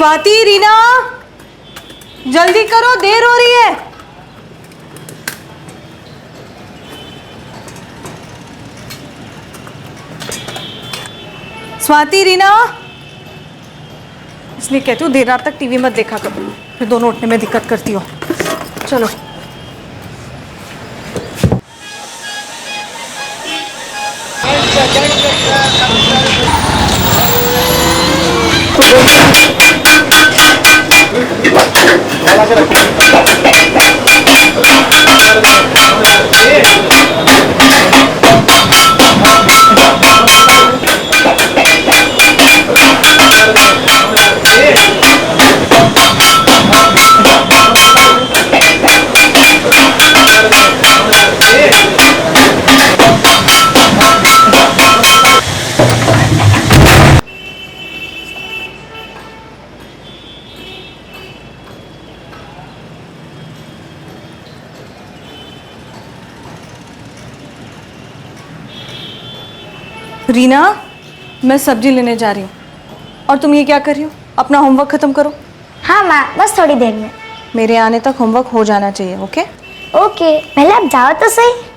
स्वाति, रीना, जल्दी करो, देर हो रही है। स्वाति, रीना, इसलिए कहती हूँ देर रात तक टीवी मत देखा करो, फिर दोनों उठने में दिक्कत करती हो। चलो। रीना, मैं सब्जी लेने जा रही हूँ और तुम ये क्या कर रही हो? अपना होमवर्क खत्म करो। हाँ माँ, बस थोड़ी देर में। मेरे आने तक होमवर्क हो जाना चाहिए। ओके ओके, पहले आप जाओ तो सही।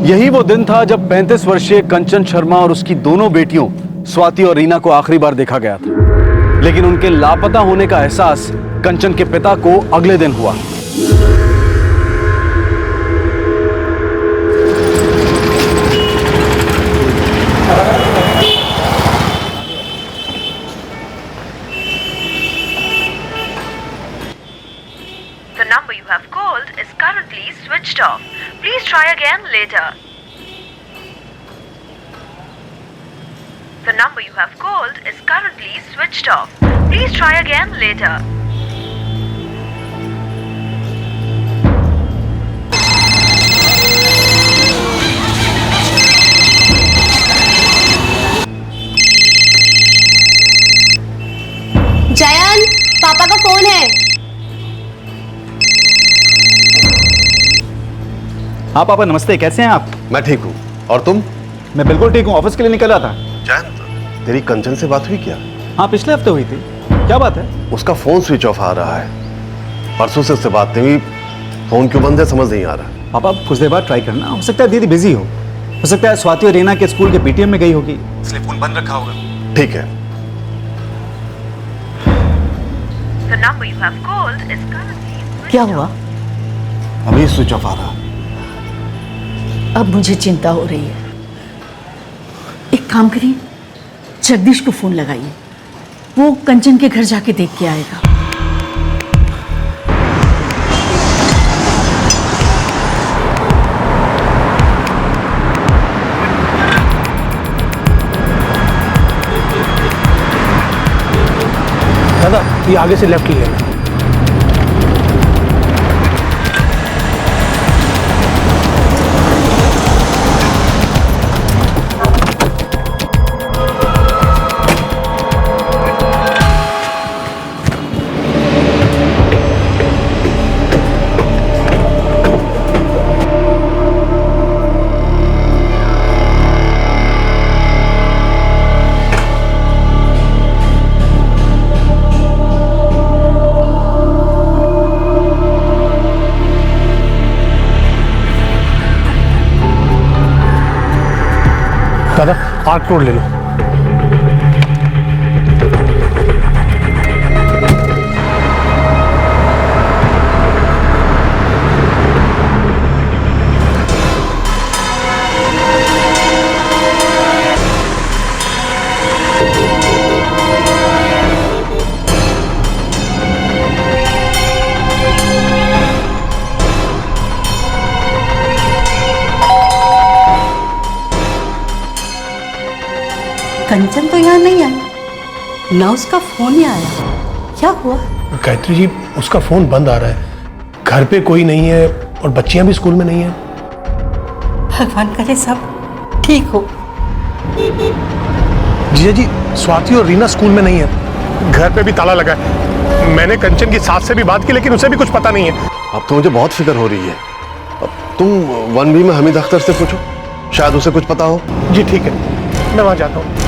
यही वो दिन था जब 35 वर्षीय कंचन शर्मा और उसकी दोनों बेटियों स्वाति और रीना को आखिरी बार देखा गया था। लेकिन उनके लापता होने का एहसास कंचन के पिता को अगले दिन हुआ। The number you have called is currently switched off. Please try again later. The number you have called is currently switched off. Please try again later. जयन, पापा का फोन है। हाँ पापा नमस्ते, कैसे हैं आप? मैं ठीक हूँ, और तुम? मैं बिल्कुल ठीक हूँ, ऑफिस के लिए निकल रहा था। जयंत, तेरी कंचन से बात हुई क्या? हाँ पिछले हफ्ते हुई थी। क्या बात है? उसका फोन स्विच ऑफ आ रहा है। परसों से उससे बात नहीं हुई, फोन क्यों बंद है समझ नहीं आ रहा। पापा कुछ देर बाद ट्राई करना, हो सकता है दीदी बिजी हो सकता है स्वाति और रीना के स्कूल के पीटीएम में गई होगी, इसलिए फोन बंद रखा होगा। ठीक है। The number you have called is currently switched क्या हुआ? अभी स्विच ऑफ आ रहा। अब मुझे चिंता हो रही है। एक काम करिए, जगदीश को फोन लगाइए, वो कंचन के घर जाके देख के आएगा। दादा, ये आगे से लेफ्ट ही है। दादा, आर्क रोड ले लो। कंचन तो यहाँ नहीं आया, ना उसका फोन ही आया। क्या हुआ? गायत्री जी, उसका फोन बंद आ रहा है, घर पे कोई नहीं है और बच्चियां भी स्कूल में नहीं है। भगवान करे सब ठीक हो। जीजा जी, स्वाति और रीना स्कूल में नहीं है, घर पे भी ताला लगा है। मैंने कंचन की सास से भी बात की, लेकिन उसे भी कुछ पता नहीं है। अब तो मुझे बहुत फिक्र हो रही है। अब तुम 1B में हमीद अख्तर से पूछो, शायद उसे कुछ पता हो। जी ठीक है, मैं वहां जाता हूँ।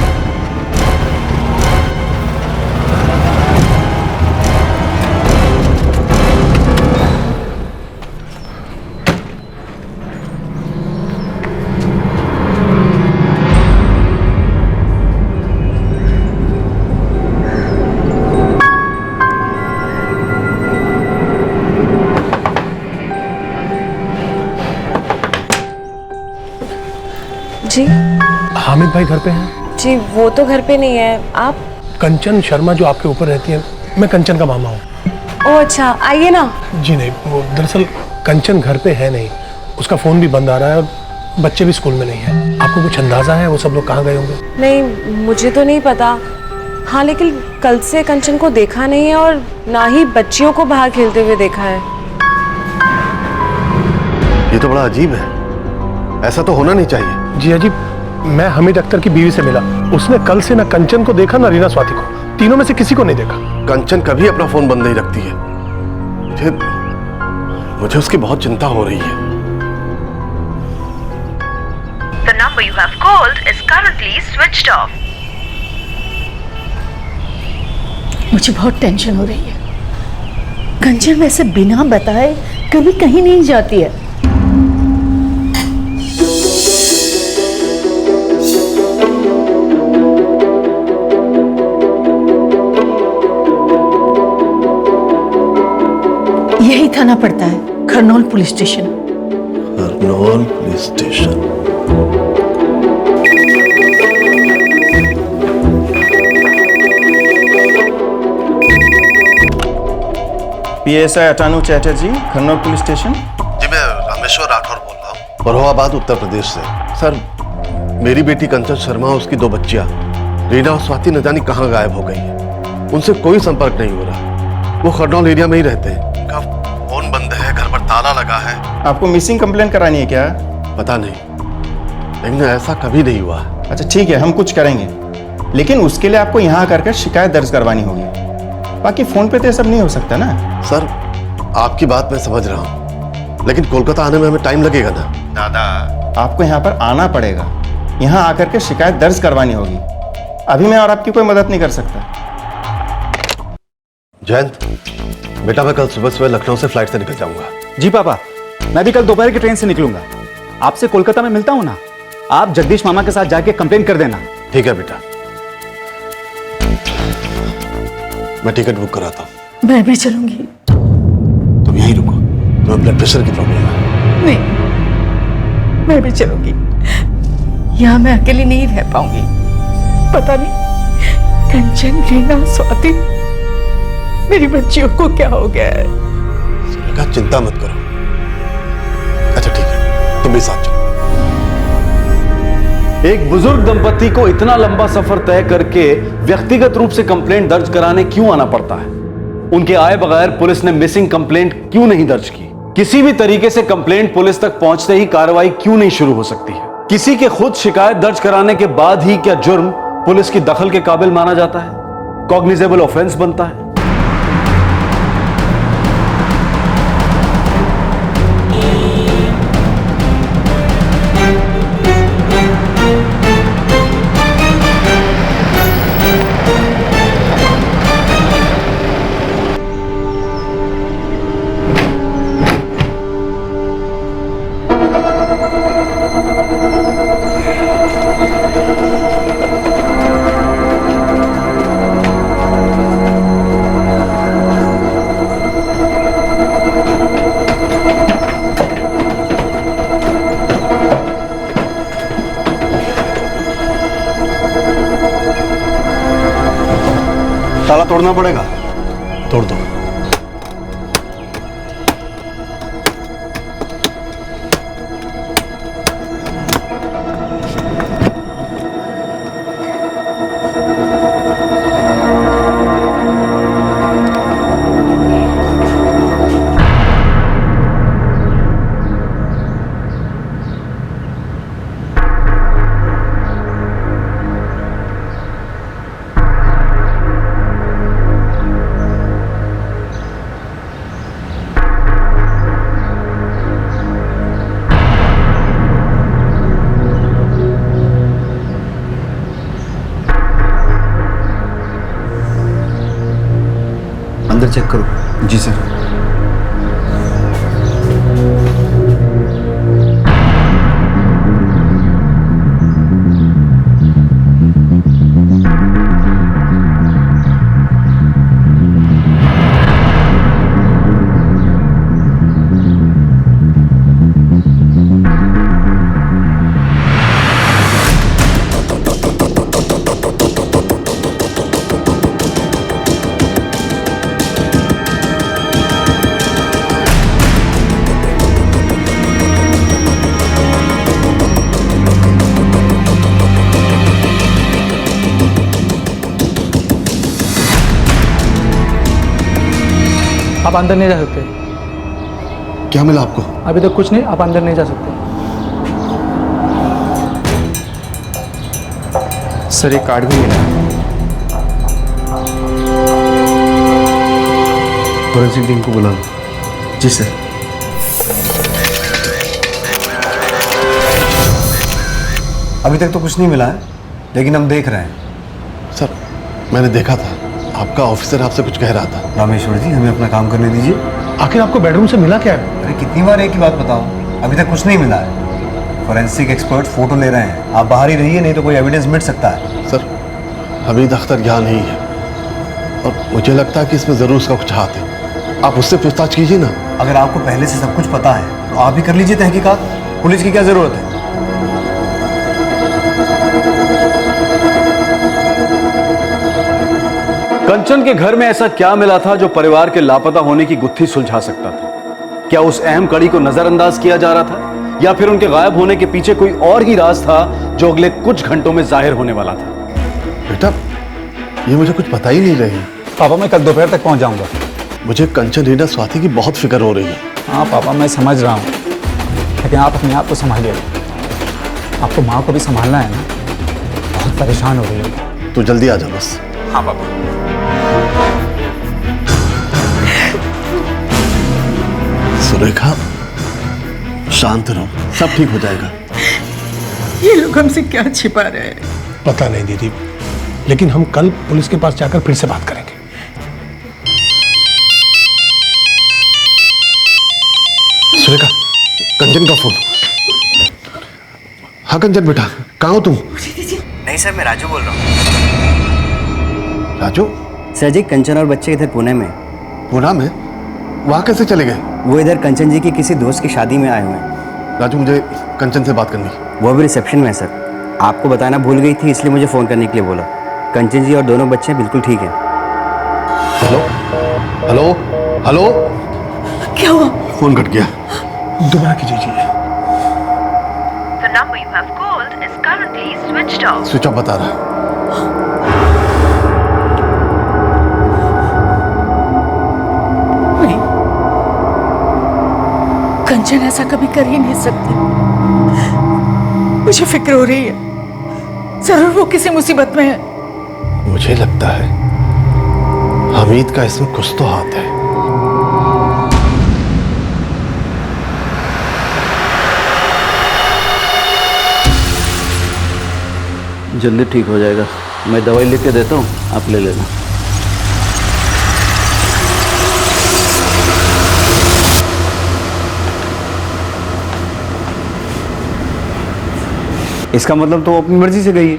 जी हामिद भाई घर पे हैं? जी, वो तो घर पे नहीं है। आप? कंचन शर्मा जो आपके ऊपर रहती है, मैं कंचन का मामा हूँ। ओह अच्छा, आइए ना। जी नहीं, वो दरअसल कंचन घर पे है नहीं, उसका फोन भी बंद आ रहा है और बच्चे भी स्कूल में नहीं है। आपको कुछ अंदाजा है वो सब लोग कहाँ गए होंगे? नहीं, मुझे तो नहीं पता। हाँ, लेकिन कल से कंचन को देखा नहीं है और ना ही बच्चियों को बाहर खेलते हुए देखा है। ये तो बड़ा अजीब है, ऐसा तो होना नहीं चाहिए। जी अजी, मैं हमीद अख्तर की बीवी से मिला, उसने कल से ना कंचन को देखा ना रीना स्वाति को, तीनों में से किसी को नहीं देखा। कंचन कभी अपना फोन बंद नहीं रखती है। मुझे उसकी बहुत चिंता हो रही है। The number you have called is currently switched off. मुझे बहुत टेंशन हो रही है। कंचन वैसे बिना बताए कभी कहीं नहीं जाती है। यही थाना पड़ता है, Kharnaul police station. Kharnaul police station. PSI Atanu Chatterjee, Kharnaul police station. जी मैं रामेश्वर राठौर बोल रहा हूँ, बरोहाबाद उत्तर प्रदेश से। सर, मेरी बेटी कंचन शर्मा और उसकी 2 बच्चियां रीना और स्वाति न जाने कहाँ गायब हो गई है। उनसे कोई संपर्क नहीं हो रहा। वो खरनौल एरिया में ही रहते हैं। उनका फोन बंद है, घर पर ताला लगा है। आपको मिसिंग कंप्लेंट करानी है क्या? पता नहीं, लेकिन ऐसा कभी नहीं हुआ। अच्छा ठीक है, हम कुछ करेंगे, लेकिन उसके लिए आपको यहाँ आकर के शिकायत दर्ज करवानी होगी। बाकी फोन पे तो ये सब नहीं हो सकता ना। सर, आपकी बात मैं समझ रहा हूँ, लेकिन कोलकाता आने में हमें टाइम लगेगा ना। दादा, आपको यहाँ पर आना पड़ेगा, यहाँ आकर के शिकायत दर्ज करवानी होगी। अभी मैं और आपकी कोई मदद नहीं कर सकता। जयंत बेटा, मैं कल सुबह लखनऊ से फ्लाइट से निकल जाऊंगा। जी पापा, मैं भी कल दोपहर की ट्रेन से निकलूंगा। आपसे कोलकाता में मिलता हूं ना, आप जगदीश मामा के साथ जाके कंप्लेन कर देना। ठीक है बेटा, मैं टिकट बुक कराता हूँ। मैं भी चलूंगी। तुम यहीं रुको, तुम्हें ब्लड प्रेशर की प्रॉब्लम है। नहीं, मैं भी चलूंगी। यहाँ मैं अकेली नहीं रह पाऊंगी। पता नहीं कंचन, रीना, स्वाति, मेरी बच्चियों को क्या हो गया है। सुलेखा, चिंता मत करो। अच्छा ठीक है, तुम भी साथ चलो। एक बुजुर्ग दंपति को इतना लंबा सफर तय करके व्यक्तिगत रूप से कंप्लेंट दर्ज कराने क्यों आना पड़ता है? उनके आए बगैर पुलिस ने मिसिंग कंप्लेंट क्यों नहीं दर्ज की? किसी भी तरीके से कंप्लेंट पुलिस तक पहुंचते ही कार्रवाई क्यों नहीं शुरू हो सकती है? किसी के खुद शिकायत दर्ज कराने के बाद ही क्या जुर्म पुलिस की दखल के काबिल माना जाता है, कॉग्निजेबल ऑफेंस बनता है? ताला तोड़ना पड़ेगा। तोड़ दो। करो। जी सर। आप अंदर नहीं जा सकते। क्या मिला आपको? अभी तक कुछ नहीं, आप अंदर नहीं जा सकते। सर, एक कार्ड भी मिला है। फोरेंसिक टीम को बुला लो। जी सर। अभी तक तो कुछ नहीं मिला है, लेकिन हम देख रहे हैं। सर, मैंने देखा था आपका ऑफिसर आपसे कुछ कह रहा था। रामेश्वर जी, हमें अपना काम करने दीजिए। आखिर आपको बेडरूम से मिला क्या है? अरे कितनी बार एक ही बात बताओ, अभी तक कुछ नहीं मिला है। फोरेंसिक एक्सपर्ट फोटो ले रहे हैं, आप बाहर ही रहिए, नहीं तो कोई एविडेंस मिट सकता है। सर, हमीद अख्तर यहाँ नहीं है और मुझे लगता है कि इसमें जरूर उसका कुछ हाथ है। आप उससे पूछताछ कीजिए ना। अगर आपको पहले से सब कुछ पता है तो आप भी कर लीजिए तहकीकात, पुलिस की क्या जरूरत है। कंचन के घर में ऐसा क्या मिला था जो परिवार के लापता होने की गुत्थी सुलझा सकता था? क्या उस अहम कड़ी को नजरअंदाज किया जा रहा था, या फिर उनके गायब होने के पीछे कोई और ही राज था जो अगले कुछ घंटों में जाहिर होने वाला था? बेटा, ये मुझे कुछ पता ही नहीं रही। पापा, मैं कल दोपहर तक पहुंच जाऊंगा। मुझे कंचन, रीना, स्वाति की बहुत फिक्र हो रही है। हाँ पापा, मैं समझ रहा हूँ, लेकिन आप अपने आप को संभालिए। आपको माँ को भी संभालना है ना, बहुत परेशान हो रही है। तो जल्दी आ जा बस। हाँ पापा। सुरेखा, शांत रहो, सब ठीक हो जाएगा। ये लोग हमसे क्या छिपा रहे हैं? पता नहीं दीदी, लेकिन हम कल पुलिस के पास जाकर फिर से बात करेंगे। सुरेखा, कंचन का फोन। हाँ कंचन बेटा, कहाँ हो तुम? नहीं सर, मैं राजू बोल रहा हूँ। राजू? सर जी, कंचन और बच्चे इधर पुणे में। पुणे में? वहाँ कैसे चले गए? वो इधर कंचन जी की किसी दोस्त की शादी में आए हुए हैं। राजू, मुझे कंचन से बात करनी। वो भी रिसेप्शन में है सर। आपको बताना भूल गई थी, इसलिए मुझे फ़ोन करने के लिए बोला। कंचन जी और दोनों बच्चे बिल्कुल ठीक हैं। हेलो हेलो हेलो, क्या हुआ? फोन कट गया। दोबारा कीजिए जी। The number you have called is currently switched off. Switch off बता रहा। नहीं, कंचन ऐसा कभी कर ही नहीं सकती। मुझे फिक्र हो रही है, जरूर वो किसी मुसीबत में है। मुझे लगता है हमीद का इसमें कुछ तो हाथ है। जल्दी ठीक हो जाएगा। मैं दवाई लिख के देता हूँ, आप ले लेना। इसका मतलब तो वो अपनी मर्जी से गई है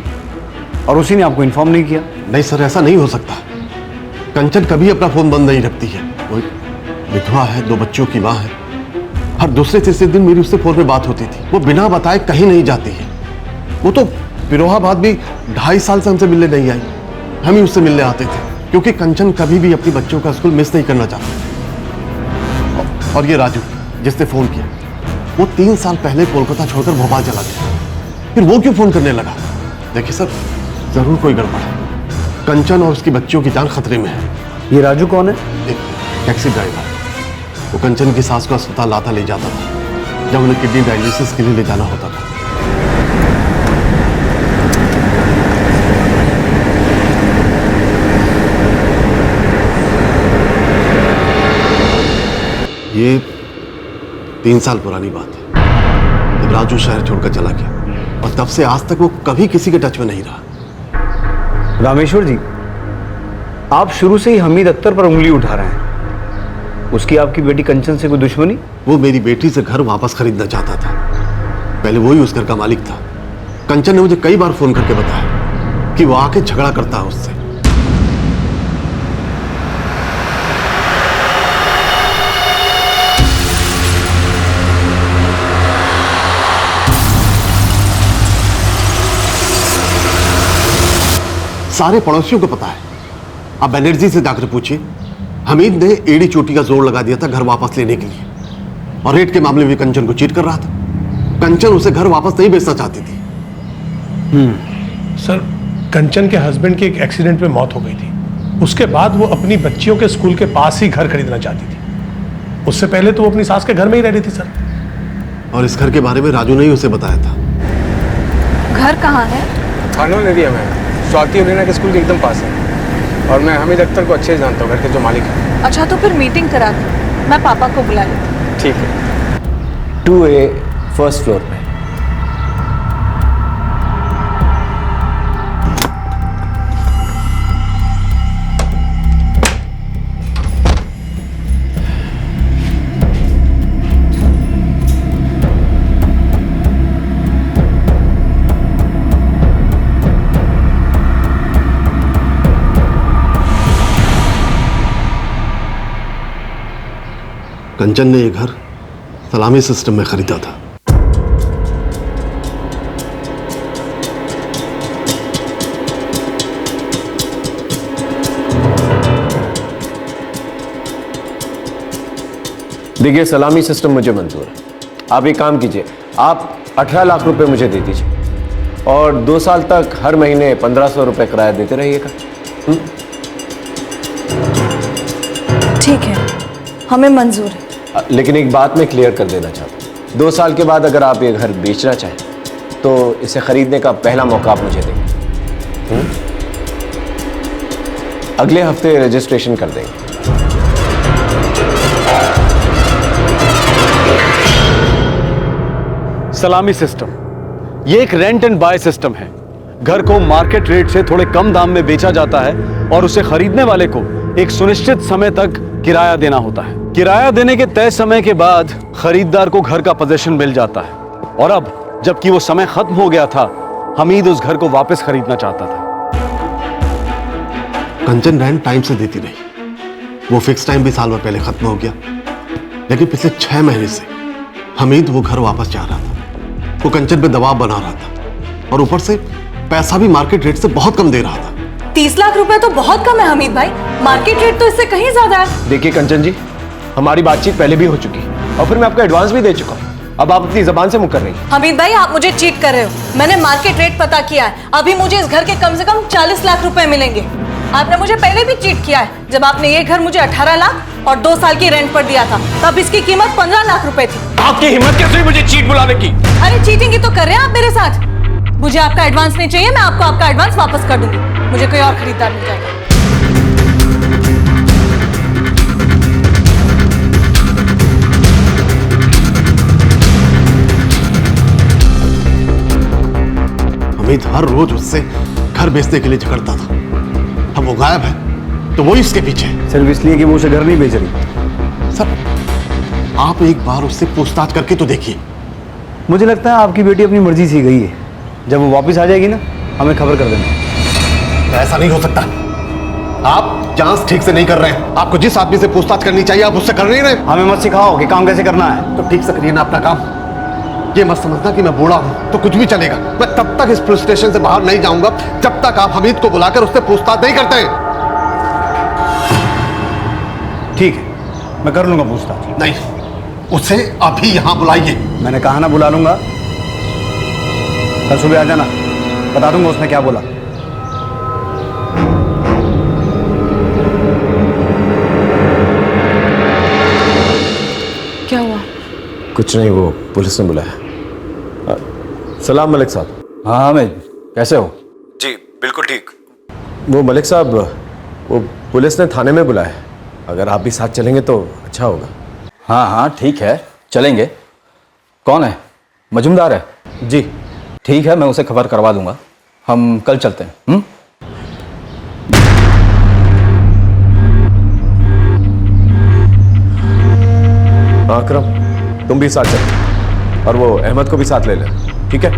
और उसी ने आपको इन्फॉर्म नहीं किया? नहीं सर, ऐसा नहीं हो सकता। कंचन कभी अपना फोन बंद नहीं रखती है। वो विधवा है, 2 बच्चों की माँ है। हर दूसरे तीसरे दिन मेरी उससे फोन पे बात होती थी। वो बिना बताए कहीं नहीं जाती है। वो तो पिरोहाबाद भी 2.5 साल से हमसे मिलने नहीं आई। हम ही उससे मिलने आते थे, क्योंकि कंचन कभी भी अपनी बच्चों का स्कूल मिस नहीं करना चाहती। और ये राजू जिसने फोन किया, वो 3 साल पहले कोलकाता छोड़कर भोपाल चला गया। फिर वो क्यों फोन करने लगा? देखिए सर, जरूर कोई गड़बड़ है। कंचन और उसकी बच्चियों की जान खतरे में है। ये राजू कौन है? एक टैक्सी ड्राइवर। वो कंचन की सास को अस्पताल लाता ले जाता था जब उन्हें किडनी डायलिसिस के लिए ले जाना होता था। ये 3 साल पुरानी बात है, जब राजू शहर छोड़कर चला गया, और तब से आज तक वो कभी किसी के टच में नहीं रहा। रामेश्वर जी, आप शुरू से ही हमीद अख्तर पर उंगली उठा रहे हैं। उसकी आपकी बेटी कंचन से कोई दुश्मनी? वो मेरी बेटी से घर वापस खरीदना चाहता था। पहले वही उस घर का मालिक था। कंचन ने मुझे कई बार फोन करके बताया कि वो आके झगड़ा करता है उससे। सारे पड़ोसियों को पता है। अब बनर्जी से जाकर पूछिए, हमीद ने एड़ी चोटी का जोर लगा दिया था घर वापस लेने के लिए, और रेट के मामले में कंचन को चीट कर रहा था। कंचन उसे घर वापस नहीं बेचना चाहती थी। सर, कंचन के हस्बैंड की एक एक्सीडेंट में मौत हो गई थी। उसके बाद वो अपनी बच्चियों के स्कूल के पास ही घर खरीदना चाहती थी। उससे पहले तो वो अपनी सास के घर में ही रह रही थी सर। और इस घर के बारे में राजू ने ही उसे बताया था। घर कहाँ है? खानोन एरिया में, स्वाति और रीना के स्कूल के एकदम पास है। और मैं हमीद अख्तर को अच्छे से जानता हूँ, घर के जो मालिक है। अच्छा, तो फिर मीटिंग करा दो, मैं पापा को बुला लेती हूँ। ठीक है। 2A फर्स्ट फ्लोर पे। कंचन ने यह घर सलामी सिस्टम में खरीदा था। देखिए, सलामी सिस्टम मुझे मंजूर है। आप एक काम कीजिए, आप 18 लाख रुपए मुझे दे दीजिए और 2 साल तक हर महीने 1500 रुपए किराया देते रहिएगा। ठीक है, हमें मंजूर है। लेकिन एक बात मैं क्लियर कर देना चाहता हूँ, 2 साल के बाद अगर आप ये घर बेचना चाहें तो इसे खरीदने का पहला मौका आप मुझे देंगे। अगले हफ्ते रजिस्ट्रेशन कर देंगे। सलामी सिस्टम ये एक रेंट एंड बाय सिस्टम है। घर को मार्केट रेट से थोड़े कम दाम में बेचा जाता है और उसे खरीदने वाले को एक सुनिश्चित समय तक किराया देना होता है। किराया देने के तय समय के बाद खरीदार को घर का पोजीशन मिल जाता है। और अब जबकि वो समय खत्म हो गया था, हमीद उस घर को वापस खरीदना चाहता था। कंचन रेंट टाइम से देती रही। वो फिक्स टाइम भी साल भर पहले खत्म हो गया, लेकिन पिछले 6 महीने से हमीद वो घर वापस जा रहा था। वो कंचन पे दबाव बना रहा था और ऊपर से पैसा भी मार्केट रेट से बहुत कम दे रहा था। 30 लाख रुपए तो बहुत कम है हमीद भाई, मार्केट रेट तो इससे कहीं ज्यादा है। देखिए कंचन जी, हमारी बातचीत पहले भी हो चुकी है और फिर मैं आपको एडवांस भी दे चुका हूँ। अब आप अपनी जबान से मुकर रही हैं। हमीद भाई, आप मुझे चीट कर रहे हो। मैंने मार्केट रेट पता किया है। अभी मुझे इस घर के कम से कम 40 लाख रुपए मिलेंगे। आपने मुझे पहले भी चीट किया है। जब आपने ये घर मुझे 18 लाख और 2 साल की रेंट पर दिया था, तब इसकी कीमत 15 लाख रुपए थी। आपकी हिम्मत कैसे हुई मुझे चीट बुलाने की? अरे चीटिंग ही तो कर रहे हैं आप मेरे साथ। मुझे आपका एडवांस नहीं चाहिए, मैं आपको आपका एडवांस वापस कर दूंगी। मुझे कोई और खरीदार मिल जाएगा। हमीद हर रोज उससे घर बेचने के लिए झगड़ता था। अब वो गायब है तो वो इसके पीछे है। सिर्फ इसलिए कि वो उसे घर नहीं बेच रही। सर, आप एक बार उससे पूछताछ करके तो देखिए। मुझे लगता है आपकी बेटी अपनी मर्जी से गई है। जब वो वापस आ जाएगी ना, हमें खबर कर देना। ऐसा नहीं हो सकता। आप जांच ठीक से नहीं कर रहे हैं। आपको जिस आदमी से पूछताछ करनी चाहिए आप उससे कर नहीं रहे। हमें मत सिखाओ कि काम कैसे करना है। तो ठीक से करिए ना अपना काम। ये मत समझना कि मैं बूढ़ा हूं तो कुछ भी चलेगा। मैं तब तक इस पुलिस स्टेशन से बाहर नहीं जाऊंगा जब तक आप हमीद को बुलाकर उससे पूछताछ नहीं करते हैं। ठीक है, मैं कर लूंगा पूछताछ। नहीं, उसे अभी यहां बुलाइए। मैंने कहा ना बुला लूंगा। कल सुबह आ जाना, बता दूंगा उसने क्या बोला। क्या हुआ? कुछ नहीं, वो पुलिस ने बुलाया। सलाम मलिक साहब। हाँ हामिद, कैसे हो? जी बिल्कुल ठीक। वो मलिक साहब, वो पुलिस ने थाने में बुलाया। अगर आप भी साथ चलेंगे तो अच्छा होगा। हाँ हाँ ठीक है, चलेंगे। कौन है? मजूमदार है? जी ठीक है, मैं उसे खबर करवा दूंगा। हम कल चलते हैं। हाँ अकरम, तुम भी साथ चलो और वो अहमद को भी साथ ले लेना, ठीक है?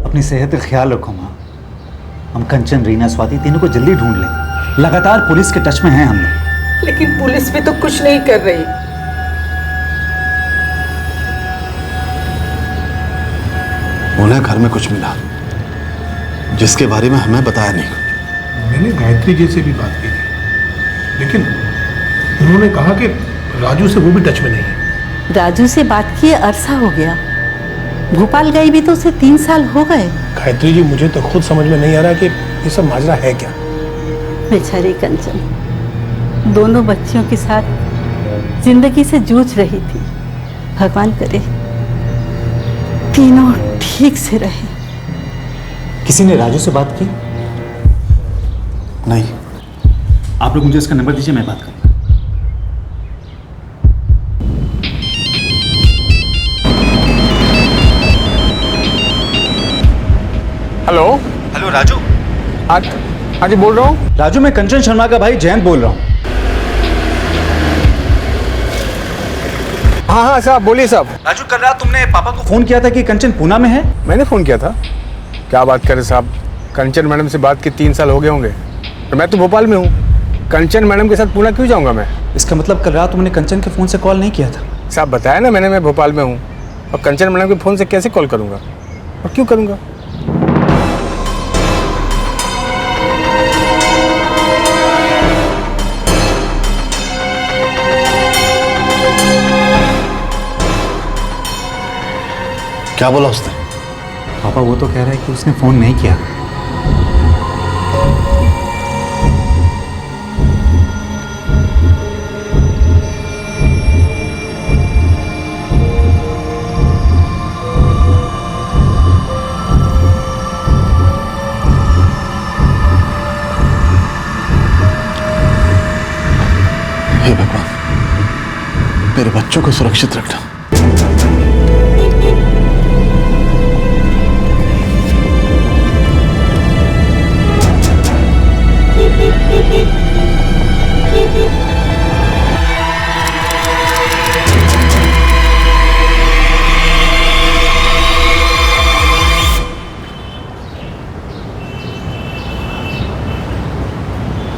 अपनी सेहत का ख्याल रखो माँ। हम कंचन, रीना, स्वाति तीनों को जल्दी ढूंढ लेंगे। लगातार पुलिस के टच में हैं हम लोग। लेकिन पुलिस भी तो कुछ नहीं कर रही। उन्हें घर में कुछ मिला जिसके बारे में हमें बताया नहीं। मैंने गायत्री जी से भी बात की थी, लेकिन उन्होंने कहा कि राजू से वो भी टच में नहीं है। राजू से बात किए अरसा हो गया। भोपाल गई भी तो उसे 3 साल हो गए। गायत्री जी, मुझे तो खुद समझ में नहीं आ रहा कि ये सब माजरा है क्या। बेचारी कंचन दोनों बच्चियों के साथ जिंदगी से जूझ रही थी। भगवान करे तीनों ठीक से रहे। किसी ने राजू से बात की? नहीं। आप लोग मुझे इसका नंबर दीजिए, मैं बात करूँ। हेलो। हेलो राजू। हाँ जी, बोल रहा हूँ। राजू, मैं कंचन शर्मा का भाई जयंत बोल रहा हूँ। हाँ हाँ साहब, बोलिए साहब। राजू, कल रात तुमने पापा को फोन किया था कि कंचन पूना में है? मैंने फ़ोन किया था। क्या बात करें साहब, कंचन मैडम से बात के 3 साल हो गए होंगे, तो मैं तो भोपाल में हूँ। कंचन मैडम के साथ पूना क्यों जाऊँगा मैं? इसका मतलब कल रात तुमने कंचन के फ़ोन से कॉल नहीं किया था? साहब बताया ना मैंने, मैं भोपाल में हूँ, और कंचन मैडम के फ़ोन से कैसे कॉल करूँगा और क्यों करूँगा? क्या बोला उसने? पापा वो तो कह रहा है कि उसने फ़ोन नहीं किया। हे भगवान, मेरे बच्चों को सुरक्षित रखना।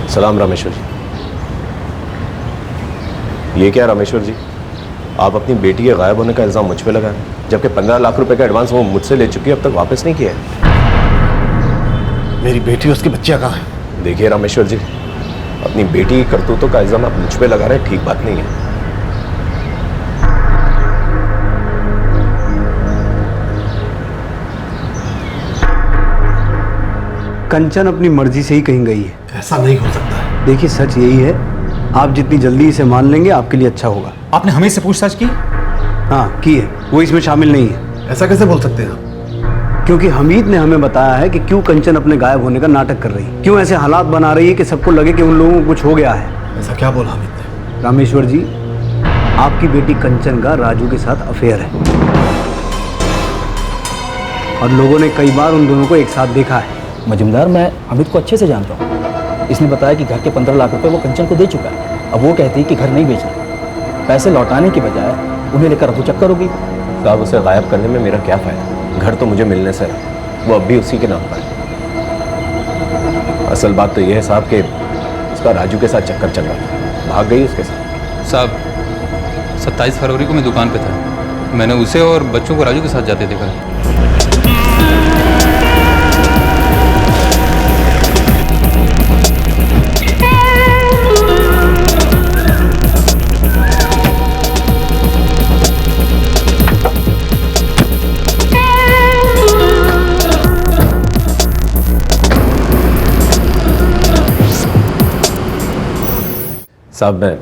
सलाम रामेश्वर जी। ये क्या रामेश्वर जी, आप अपनी बेटी के गायब होने का इल्ज़ाम मुझ पे लगा रहे, जबकि 15 लाख रुपए का एडवांस वो मुझसे ले चुकी है, अब तक वापस नहीं किया है। मेरी बेटी, उसकी बच्चियां कहाँ हैं? देखिए रामेश्वर जी, अपनी बेटी की करतूतों का इल्ज़ाम आप मुझ पे लगा रहे हैं, ठीक बात नहीं है। कंचन अपनी मर्जी से ही कहीं गई है। ऐसा नहीं हो सकता है। देखिए, सच यही है, आप जितनी जल्दी इसे मान लेंगे आपके लिए अच्छा होगा। आपने हमें से पूछताछ की? हाँ की है, वो इसमें शामिल नहीं है। ऐसा कैसे बोल सकते हैं आप? क्योंकि हमीद ने हमें बताया है कि क्यों कंचन अपने गायब होने का नाटक कर रही है, क्यों ऐसे हालात बना रही है कि सबको लगे कि उन लोगों को कुछ हो गया है। ऐसा क्या बोला हमीद ने? रामेश्वर जी, आपकी बेटी कंचन का राजू के साथ अफेयर है और लोगों ने कई बार उन दोनों को एक साथ देखा है। मजूमदार, मैं अमित को अच्छे से जानता हूँ। इसने बताया कि घर के 15 लाख रुपए वो कंचन को दे चुका है। अब वो कहती है कि घर नहीं बेचना, पैसे लौटाने की बजाय उन्हें लेकर अबू चक्कर होगी। साहब, उसे गायब करने में मेरा क्या फ़ायदा? घर तो मुझे मिलने से है, वो अब भी उसी के नाम पर है। असल बात तो यह है साहब कि उसका राजू के साथ चक्कर चल रहा था, भाग गई उसके साथ। साहब, 27 फरवरी को मैं दुकान पे था, मैंने उसे और बच्चों को राजू के साथ जाते देखा। साहब, मैं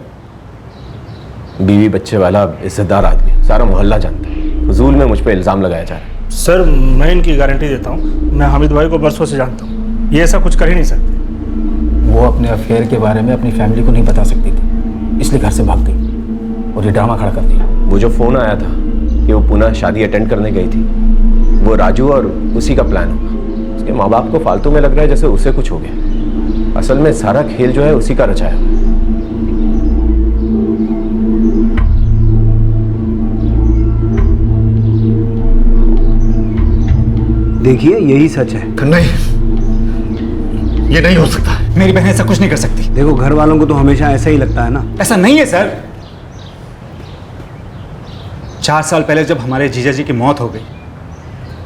बीवी बच्चे वाला इज्जतदार आदमी, सारा मोहल्ला जानता है। फजूल में मुझ पे इल्ज़ाम लगाया जा रहा है। सर, मैं इनकी गारंटी देता हूँ, मैं हामिद भाई को बरसों से जानता हूँ, ये ऐसा कुछ कर ही नहीं सकते। वो अपने अफेयर के बारे में अपनी फैमिली को नहीं बता सकती थी, इसलिए घर से भाग गई और ये ड्रामा खड़ा कर दिया। वो जो फ़ोन आया था कि वो पुनः शादी अटेंड करने गई थी, वो राजू और उसी का प्लान होगा। उसके माँ बाप को फालतू में लग रहा है जैसे उसे कुछ हो गया। असल में सारा खेल जो है उसी का रचा है। देखिए यही सच है। नहीं, ये नहीं हो सकता। मेरी बहन ऐसा कुछ नहीं कर सकती। देखो घर वालों को तो हमेशा ऐसा ही लगता है ना। ऐसा नहीं है सर। 4 साल पहले जब हमारे जीजा जी की मौत हो गई,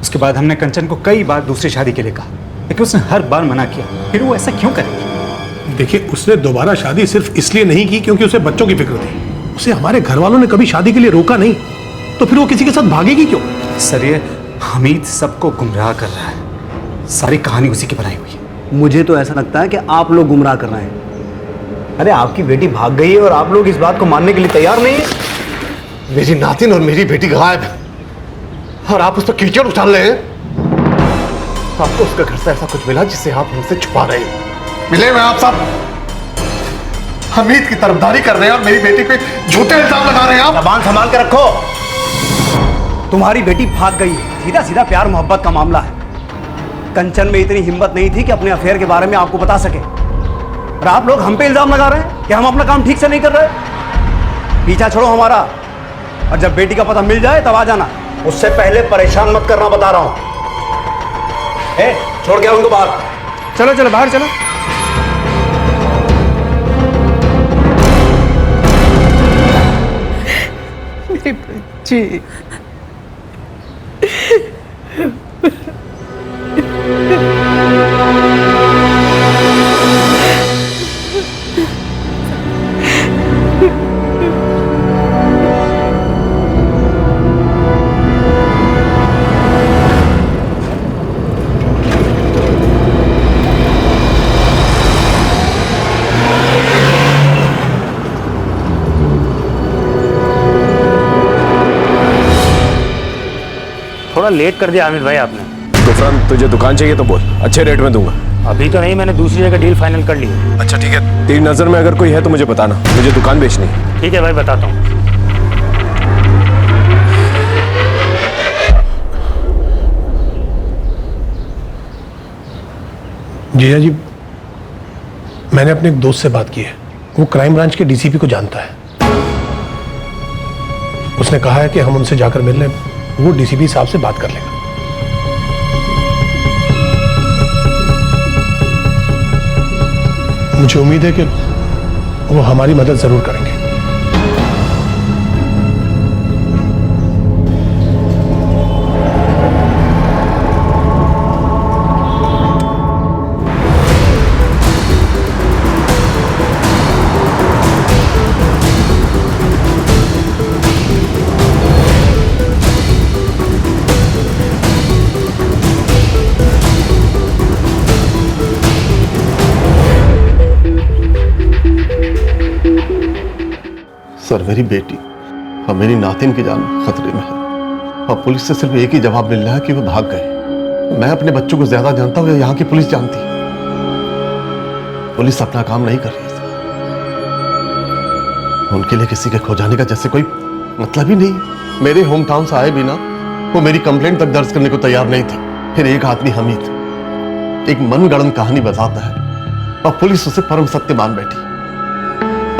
उसके बाद हमने कंचन को कई बार दूसरी शादी के लिए कहा, लेकिन उसने हर बार मना किया। फिर वो ऐसा क्यों करेगी? देखिए, उसने दोबारा शादी सिर्फ इसलिए नहीं की क्योंकि उसे बच्चों की फिक्र थी। उसे हमारे घर वालों ने कभी शादी के लिए रोका नहीं, तो फिर वो किसी के साथ भागेगी क्यों? सर ये हमीद सबको गुमराह कर रहा है। सारी कहानी उसी की बनाई हुई है। मुझे तो ऐसा लगता है कि आप लोग गुमराह कर रहे हैं। अरे आपकी बेटी भाग गई है और आप लोग इस बात को मानने के लिए तैयार नहीं है। मेरी नातिन और मेरी बेटी गायब है और आप उस पर कीचड़ उछाल रहे हैं। आपको उसके घर से ऐसा कुछ मिला जिसे आप हमसे छुपा रहे हैं। मिले हुए आप सब हमीद की तरफदारी कर रहे हैं और मेरी बेटी पे झूठे इल्जाम लगा रहे हैं। आप जबान संभाल कर रखो। तुम्हारी बेटी भाग गई है, सीधा सीधा प्यार मोहब्बत का मामला है। कंचन में इतनी हिम्मत नहीं थी कि अपने अफेयर के बारे में आपको बता सके, और आप लोग हम पे इल्जाम लगा रहे हैं कि हम अपना काम ठीक से नहीं कर रहे। पीछा छोड़ो हमारा, और जब बेटी का पता मिल जाए तब आ जाना। उससे पहले परेशान मत करना, बता रहा हूं। छोड़ गया उनको बाहर। चलो चलो बाहर चलो। मेरी बच्ची। थोड़ा लेट कर दिया हामिद भाई आपने। गुफरान, तुझे दुकान चाहिए तो बोल, अच्छे रेट में दूंगा। अभी तो नहीं, मैंने दूसरी जगह डील फाइनल कर ली है। अच्छा ठीक है, तेरी नजर में अगर कोई है तो मुझे बताना, मुझे दुकान बेचनी है। ठीक है भाई, बताता हूँ। जीजा जी, मैंने अपने एक दोस्त से बात की है। वो क्राइम ब्रांच के डीसीपी को जानता है। उसने कहा है कि हम उनसे जाकर मिल लें, वो डीसीपी साहब से बात कर लेगा। मुझे उम्मीद है कि वो हमारी मदद जरूर करेंगे। सर, मेरी बेटी और मेरी नातिन की जान खतरे में है और पुलिस से सिर्फ एक ही जवाब मिल रहा है कि वो भाग गए। मैं अपने बच्चों को ज्यादा जानता हूं या यहाँ की पुलिस जानती? पुलिस अपना काम नहीं कर रही है। उनके लिए किसी के खो जाने का जैसे कोई मतलब ही नहीं है। मेरे होम टाउन से आए बिना वो मेरी कंप्लेंट तक दर्ज करने को तैयार नहीं थे। फिर एक आदमी हमीद एक मनगढ़ंत कहानी बताता है और पुलिस उसे परम सत्य मान बैठी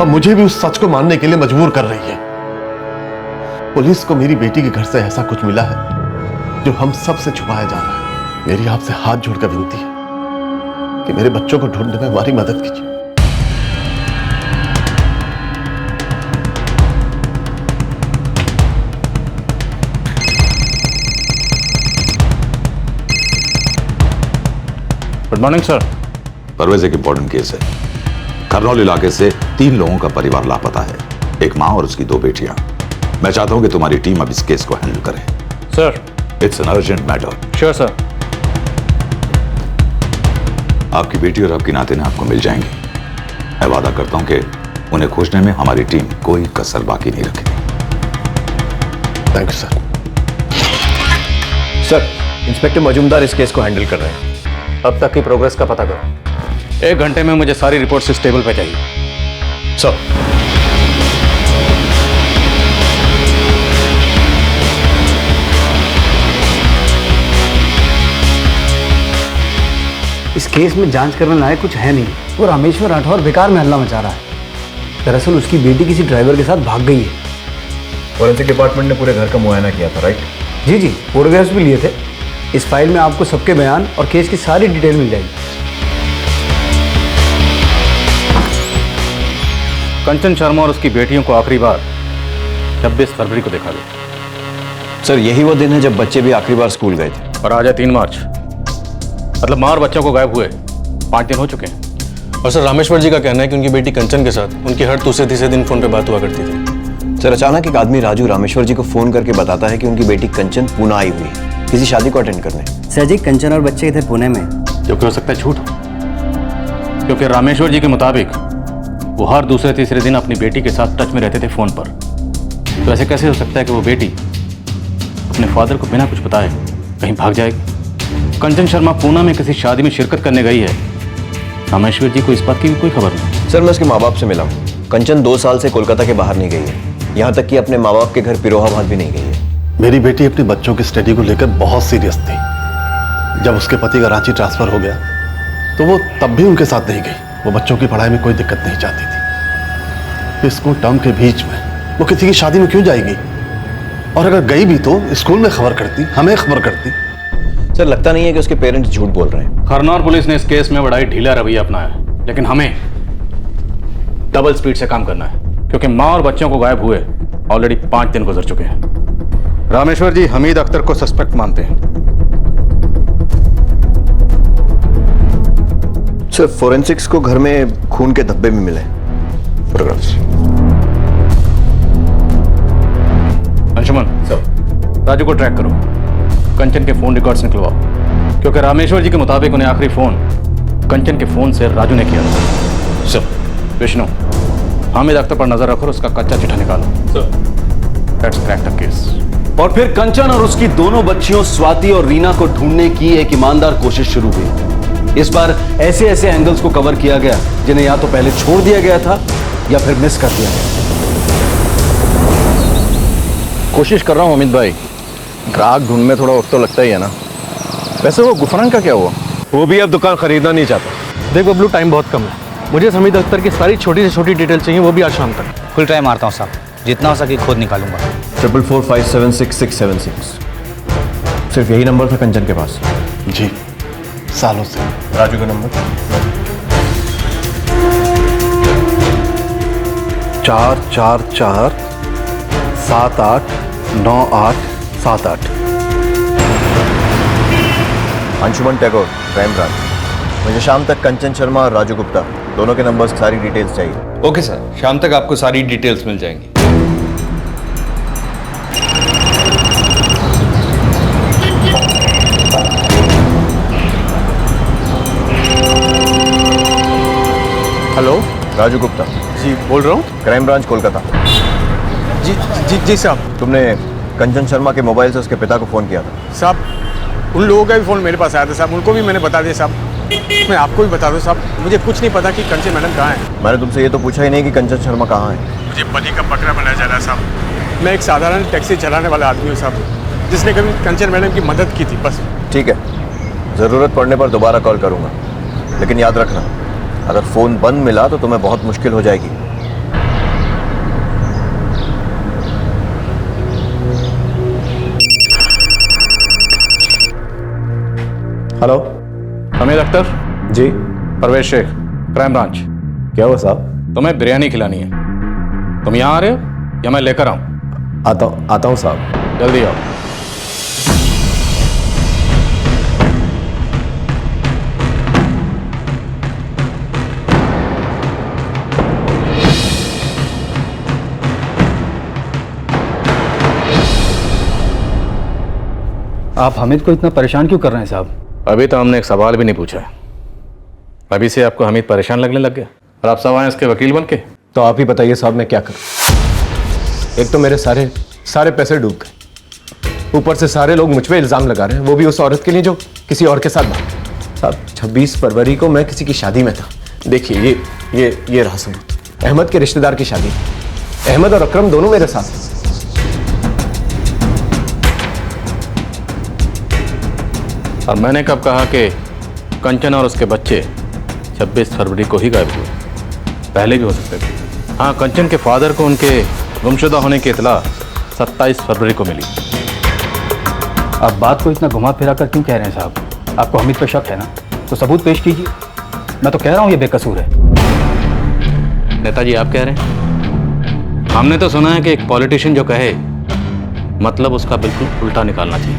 और मुझे भी उस सच को मानने के लिए मजबूर कर रही है। पुलिस को मेरी बेटी के घर से ऐसा कुछ मिला है जो हम सब से छुपाया जा रहा है। मेरी आपसे हाथ जोड़कर विनती है कि मेरे बच्चों को ढूंढने में हमारी मदद कीजिए। Good morning sir. परवेज एक इंपॉर्टेंट केस है। करनौल इलाके से 3 लोगों का परिवार लापता है, एक मां और उसकी 2 बेटियां। मैं चाहता हूं कि तुम्हारी टीम अब इस केस को हैंडल करे। Sir, it's an urgent matter. Sure sir. आपकी बेटी और आपकी नातिन आपको मिल जाएंगी। मैं वादा करता हूं कि उन्हें खोजने में हमारी टीम कोई कसर बाकी नहीं रखेगी। Thank you sir. Sir, inspector Majumdar इस केस को हैंडल कर रहे हैं। अब तक की प्रोग्रेस का पता करो। 1 घंटे में मुझे सारी रिपोर्ट इस टेबल पे चाहिए। सर। इस केस में जांच करने लायक कुछ है नहीं। वो रामेश्वर राठौर बेकार में हल्ला मचा रहा है। दरअसल उसकी बेटी किसी ड्राइवर के साथ भाग गई है। फॉरेंसिक डिपार्टमेंट ने पूरे घर का मुआयना किया था, राइट? जी जी, फोटोग्राफ्स भी लिए थे। इस फाइल में आपको सबके बयान और केस की सारी डिटेल मिल जाएगी। कंचन शर्मा और उसकी बेटियों को आखिरी बार 26 फरवरी को देखा गया। सर यही वो दिन है जब बच्चे भी आखिरी बार स्कूल गए थे। और आज है 3 मार्च, मतलब माँ और बच्चों को गायब हुए 5 दिन हो चुके हैं। और सर रामेश्वर जी का कहना है कि उनकी बेटी कंचन के साथ उनकी हर दूसरे तीसरे दिन फोन पे बात हुआ करती थी। सर अचानक एक आदमी राजू रामेश्वर जी को फोन करके बताता है कि उनकी बेटी कंचन पुणे आई हुई है किसी शादी को अटेंड करने। सर जी कंचन और बच्चे इधर पुणे में। क्योंकि हो सकता है झूठ, क्योंकि रामेश्वर जी के मुताबिक वो हर दूसरे तीसरे दिन अपनी बेटी के साथ टच में रहते थे फोन पर। तो ऐसे कैसे हो सकता है कि वो बेटी अपने फादर को बिना कुछ बताए कहीं भाग जाएगी? कंचन शर्मा पूना में किसी शादी में शिरकत करने गई है, रामेश्वर जी को इस बात की भी कोई खबर नहीं। सर मैं उसके माँ बाप से मिला हूँ। कंचन 2 साल से कोलकाता के बाहर नहीं गई है, यहाँ तक कि अपने माँ बाप के घर पिरोहाबाद भी नहीं गई है। मेरी बेटी अपने बच्चों की स्टडी को लेकर बहुत सीरियस थी। जब उसके पति का रांची ट्रांसफर हो गया तो वो तब भी उनके साथ नहीं गई। वो बच्चों की पढ़ाई में कोई दिक्कत नहीं चाहती थी। स्कूल टर्म के बीच में वो किसी की शादी में क्यों जाएगी? और अगर गई भी तो स्कूल में खबर करती, हमें खबर करती। सर लगता नहीं है कि उसके पेरेंट्स झूठ बोल रहे हैं। खरनौर पुलिस ने इस केस में बड़ा ही ढीला रवैया अपनाया है, लेकिन हमें डबल स्पीड से काम करना है, क्योंकि माँ और बच्चों को गायब हुए ऑलरेडी 5 दिन गुजर चुके हैं। रामेश्वर जी हमीद अख्तर को सस्पेक्ट मानते हैं। सर फोरेंसिक्स को घर में खून के धब्बे भी मिले। फोटोग्राफ्स। अंशुमन सर, राजू को ट्रैक करो, कंचन के फोन रिकॉर्ड्स निकलवाओ, क्योंकि रामेश्वर जी के मुताबिक उन्हें आखिरी फोन कंचन के फोन से राजू ने किया था। सर विष्णु, हामिद अख्तर पर नजर रखो, उसका कच्चा चिट्ठा निकालो। Sir let's crack the case. और फिर कंचन और उसकी दोनों बच्चियों स्वाति और रीना को ढूंढने की एक ईमानदार कोशिश शुरू हुई। इस बार ऐसे ऐसे एंगल्स को कवर किया गया जिन्हें या तो पहले छोड़ दिया गया था या फिर मिस कर दिया गया। कोशिश कर रहा हूँ अमित भाई, ग्राहक ढूंढ में थोड़ा वक्त तो लगता ही है ना। वैसे वो गुफरंग का क्या हुआ? वो भी अब दुकान खरीदना नहीं चाहता। देख बबलू, टाइम बहुत कम है। मुझे हमीद अख्तर की सारी छोटी से छोटी डिटेल चाहिए, वो भी आज शाम तक। फुल ट्राई मारता हूँ साहब, जितना हो सके खुद निकालूंगा। 4445766676। सिर्फ यही नंबर था कंचन के पास? जी, सालों से। राजू का number 444789878। Anshuman Tagore, crime branch. मुझे शाम तक कंचन शर्मा और राजू गुप्ता दोनों के नंबर्स सारी डिटेल्स चाहिए। ओके सर, शाम तक आपको सारी डिटेल्स मिल जाएंगी। हेलो, राजू गुप्ता जी बोल रहा हूँ। Crime branch Kolkata. जी जी जी साहब। तुमने कंचन शर्मा के मोबाइल से उसके पिता को फोन किया था? साहब उन लोगों का भी फ़ोन मेरे पास आया था साहब, उनको भी मैंने बता दिया साहब। मैं आपको भी बता दूं साहब, मुझे कुछ नहीं पता कि कंचन मैडम कहाँ है। मैंने तुमसे ये तो पूछा ही नहीं कि कंचन शर्मा कहाँ है। मुझे बली का बकरा बनाया जा रहा है साहब। मैं एक साधारण टैक्सी चलाने वाला आदमी हूँ साहब, जिसने कभी कंचन मैडम की मदद की थी, बस। ठीक है, ज़रूरत पड़ने पर दोबारा कॉल करूँगा, लेकिन याद रखना अगर फ़ोन बंद मिला तो तुम्हें बहुत मुश्किल हो जाएगी। Hello, Hamid Akhtar ji. Parvez Sheikh, crime branch. क्या हुआ साहब? तुम्हें बिरयानी खिलानी है। तुम यहाँ आ रहे हो या मैं लेकर आऊँ? आता हूँ साहब। जल्दी आओ। आप हामिद को इतना परेशान क्यों कर रहे हैं साहब? अभी तो हमने एक सवाल भी नहीं पूछा है, अभी से आपको हमीद परेशान लगने लग गया और आप सब आए इसके वकील बन के। तो आप ही बताइए साहब, मैं क्या करूं? एक तो मेरे सारे पैसे डूब गए, ऊपर से सारे लोग मुझ पे इल्जाम लगा रहे हैं, वो भी उस औरत के लिए जो किसी और के साथ भागी। साहब 26 फरवरी को मैं किसी की शादी में था। देखिए ये रहा सबूत। अहमद के रिश्तेदार की शादी। अहमद और अकरम दोनों मेरे साथ हैं। और मैंने कब कहा कि कंचन और उसके बच्चे 26 फरवरी को ही गायब हुए, पहले भी हो सकते थे। हाँ, कंचन के फादर को उनके गुमशुदा होने की इतला 27 फरवरी को मिली। आप बात को इतना घुमा फिरा कर क्यों कह रहे हैं साहब? आपको हमीद पे शक है ना, तो सबूत पेश कीजिए। मैं तो कह रहा हूँ ये बेकसूर है। नेताजी आप कह रहे हैं? हमने तो सुना है कि एक पॉलिटिशियन जो कहे मतलब उसका बिल्कुल उल्टा निकालना चाहिए।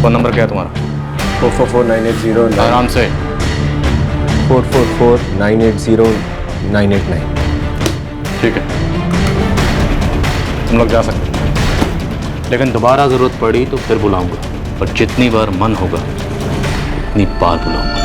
फोन नंबर क्या है तुम्हारा? 444-980-9. आराम से। 444-980-989. ठीक है, तुम लोग जा सकते हो, लेकिन दोबारा जरूरत पड़ी तो फिर बुलाऊंगा, और जितनी बार मन होगा उतनी बार बुलाऊंगा।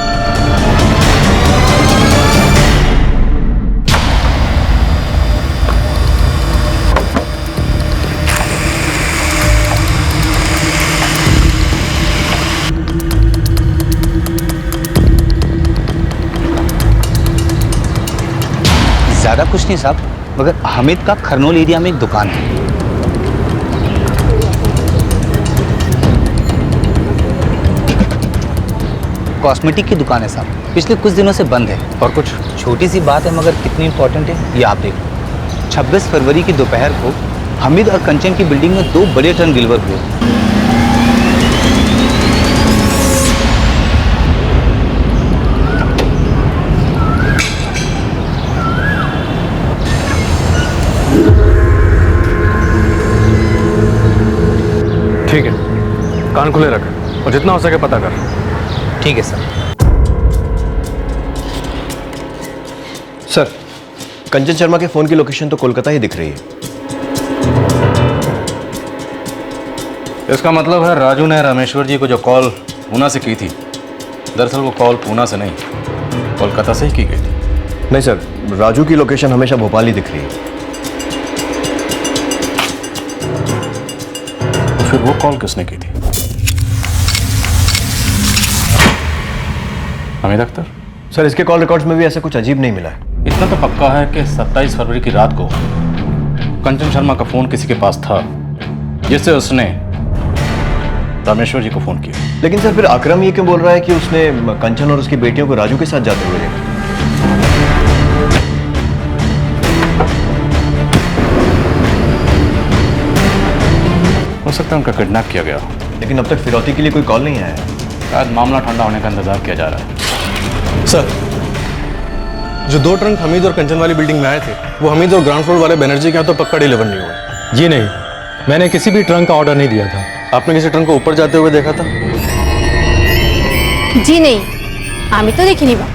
ज़्यादा कुछ नहीं साहब, मगर हामिद का खरनोल एरिया में एक दुकान है। कॉस्मेटिक की दुकान है साहब, पिछले कुछ दिनों से बंद है। और कुछ? छोटी सी बात है मगर कितनी इंपॉर्टेंट है ये आप देखो। 26 फरवरी की दोपहर को हामिद और कंचन की बिल्डिंग में 2 बड़े टर्न डिलीवर हुए। ठीक है, कान खुले रख और जितना हो सके पता कर। ठीक है सर। सर, कंचन शर्मा के फोन की लोकेशन तो कोलकाता ही दिख रही है। इसका मतलब है राजू ने रामेश्वर जी को जो कॉल पूना से की थी, दरअसल वो कॉल पूना से नहीं कोलकाता से ही की गई थी। नहीं सर, राजू की लोकेशन हमेशा भोपाल ही दिख रही है। फिर वो कॉल किसने की थी? हमीद अख्तर? सर, इसके कॉल रिकॉर्ड्स में भी ऐसा कुछ अजीब नहीं मिला है। इतना तो पक्का है कि 27 फरवरी की रात को कंचन शर्मा का फोन किसी के पास था, जिससे उसने रामेश्वर जी को फोन किया। लेकिन सर, फिर अकरम ये क्यों बोल रहा है कि उसने कंचन और उसकी बेटियों को राजू के साथ जाते हुए देखा? हो सकता है उनका किडनैप किया गया, लेकिन अब तक फिरौती के लिए कोई कॉल नहीं आया है। शायद मामला ठंडा होने का इंतजार किया जा रहा है। सर, जो 2 ट्रंक हमीद और कंचन वाली बिल्डिंग में आए थे, वो हमीद और ग्राउंड फ्लोर वाले बनर्जी के यहाँ तो पक्का डिलीवर नहीं हुआ। जी नहीं, मैंने किसी भी ट्रंक का ऑर्डर नहीं दिया था। आपने किसी ट्रंक को ऊपर जाते हुए देखा था? जी नहीं, हमें तो देखी नहीं बा।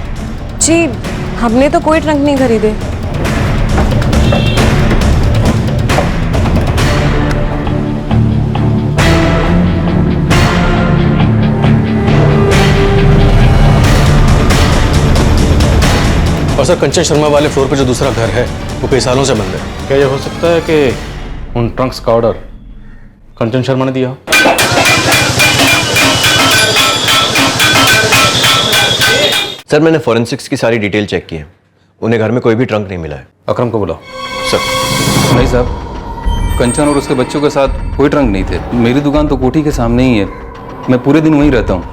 जी, हमने तो कोई ट्रंक नहीं खरीदे। और सर, कंचन शर्मा वाले फ्लोर पे जो दूसरा घर है वो कई सालों से बंद है। क्या यह हो सकता है कि उन ट्रंक्स का ऑर्डर कंचन शर्मा ने दिया हो? सर, मैंने फॉरेंसिक्स की सारी डिटेल चेक की है, उन्हें घर में कोई भी ट्रंक नहीं मिला है। अकरम को बुलाओ। सर। नहीं साहब, कंचन और उसके बच्चों के साथ कोई ट्रंक नहीं थे। मेरी दुकान तो कोठी के सामने ही है, मैं पूरे दिन वहीं रहता हूँ।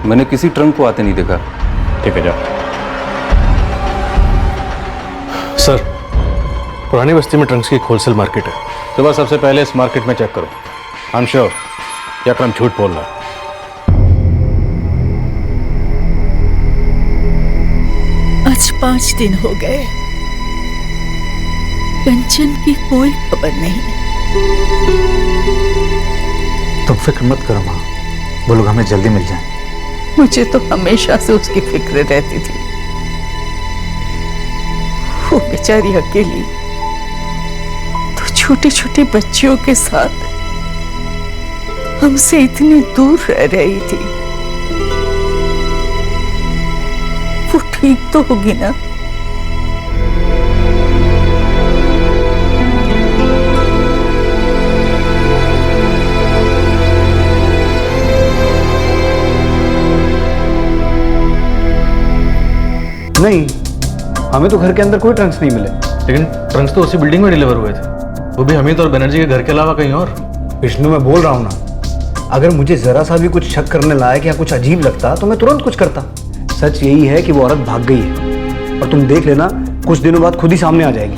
मैंने किसी ट्रंक को आते नहीं देखा। ठीक है, जाओ। सर, पुरानी बस्ती में ट्रंक्स की एक होलसेल मार्केट है। सुबह सबसे पहले इस मार्केट में चेक करो। आई एम श्योर ये अकरम झूठ बोल रहा है। आज 5 दिन हो गए, कंचन की कोई खबर नहीं। तुम फिक्र मत करो माँ, वो लोग हमें जल्दी मिल जाएं। मुझे तो हमेशा से उसकी फिक्र रहती थी। वो बेचारी अकेली तो छोटे छोटे बच्चियों के साथ हमसे इतनी दूर रह रही थी। वो ठीक तो होगी ना? नहीं, हमें तो घर के अंदर कोई ट्रंक्स नहीं मिले। लेकिन ट्रंक्स तो उसी बिल्डिंग में डिलीवर हुए थे, वो भी हमीद और बनर्जी के घर के अलावा कहीं और। विष्णु, मैं बोल रहा हूँ ना, अगर मुझे जरा सा भी कुछ शक करने लायक या कुछ अजीब लगता तो मैं तुरंत कुछ करता। सच यही है कि वो औरत भाग गई है और तुम देख लेना कुछ दिनों बाद खुद ही सामने आ जाएगी।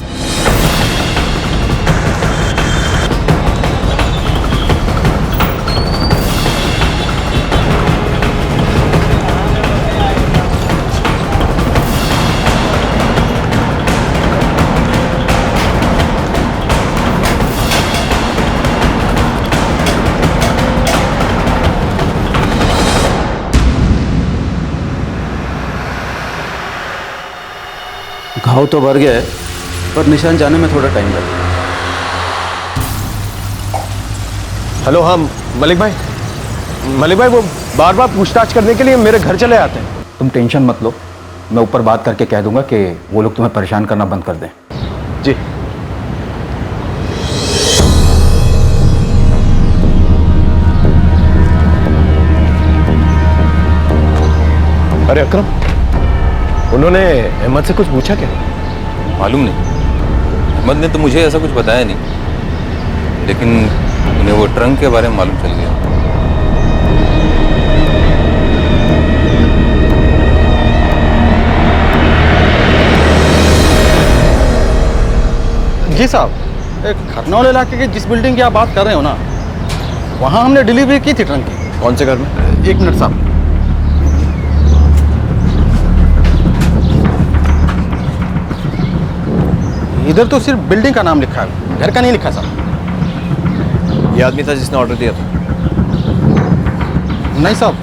घाव तो भर गया है पर निशान जाने में थोड़ा टाइम लगेगा। हेलो, हाँ मलिक भाई वो बार बार पूछताछ करने के लिए मेरे घर चले आते हैं। तुम टेंशन मत लो, मैं ऊपर बात करके कह दूंगा कि वो लोग तुम्हें परेशान करना बंद कर दें। जी। अरे अकरम, उन्होंने अहमद से कुछ पूछा क्या? मालूम नहीं, अहमद ने तो मुझे ऐसा कुछ बताया नहीं, लेकिन उन्हें वो ट्रंक के बारे में मालूम चल गया। जी साहब, एक खरनौल इलाके के जिस बिल्डिंग की आप बात कर रहे हो ना, वहाँ हमने डिलीवरी की थी ट्रंक की। कौन से घर में? एक मिनट साहब। इधर तो सिर्फ बिल्डिंग का नाम लिखा है, घर का नहीं लिखा साहब। ये आदमी था जिसने ऑर्डर दिया था? नहीं साहब,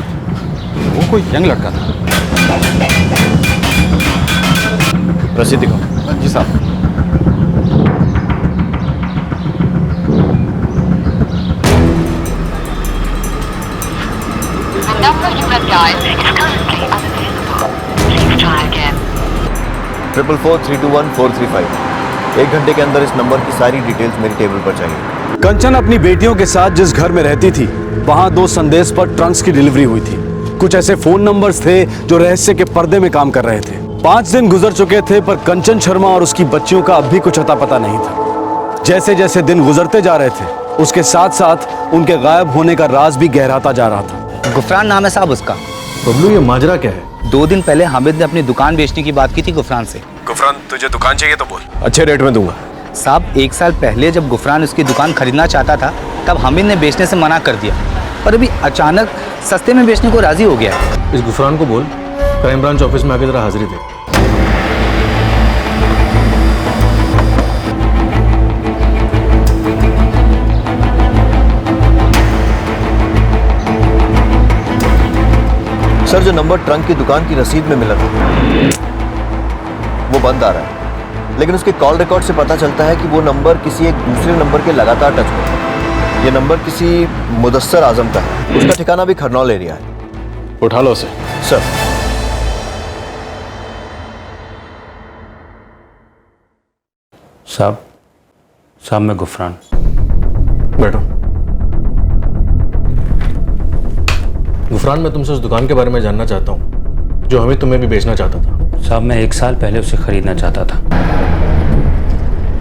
वो कोई यंग लड़का था। रसीद दिखाओ। जी साहब। ट्रिपल 4321435। 1 घंटे के अंदर इस नंबर की सारी डिटेल्स मेरी टेबल पर चाहिए। कंचन अपनी बेटियों के साथ जिस घर में रहती थी वहां 2 संदेश पर ट्रंक्स की डिलीवरी हुई थी। कुछ ऐसे फोन नंबर्स थे जो रहस्य के पर्दे में काम कर रहे थे। 5 दिन गुजर चुके थे पर कंचन शर्मा और उसकी बच्चियों का अब भी कुछ अता पता नहीं था। जैसे जैसे दिन गुजरते जा रहे थे उसके साथ साथ उनके गायब होने का राज भी गहराता जा रहा था। गुफरान नाम है साहब उसका। बबलू, ये माजरा क्या है? 2 दिन पहले हामिद ने अपनी दुकान बेचने की बात की थी गुफरान से। गुफरान, तुझे दुकान चाहिए तो बोल, अच्छे रेट में दूंगा। साहब 1 साल पहले जब गुफरान उसकी दुकान खरीदना चाहता था तब हामिद ने बेचने से मना कर दिया, पर अभी अचानक सस्ते में बेचने को राजी हो गया है। इस गुफरान को बोल क्राइम ब्रांच ऑफिस में आके जरा हाजिरी दे। सर, जो नंबर ट्रंक की दुकान की रसीद में मिला था वो बंद आ रहा है, लेकिन उसके कॉल रिकॉर्ड से पता चलता है कि वो नंबर किसी एक दूसरे नंबर के लगातार टच में है। ये नंबर किसी मुदस्सर आजम का है। उसका ठिकाना भी खरनौल एरिया है। उठा लो उसे। सर। साहब मैं गुफरान। बैठो। गुफरान, मैं तुमसे उस दुकान के बारे में जानना चाहता हूँ जो हमें तुम्हें भी बेचना चाहता था। साहब मैं 1 साल पहले उसे खरीदना चाहता था,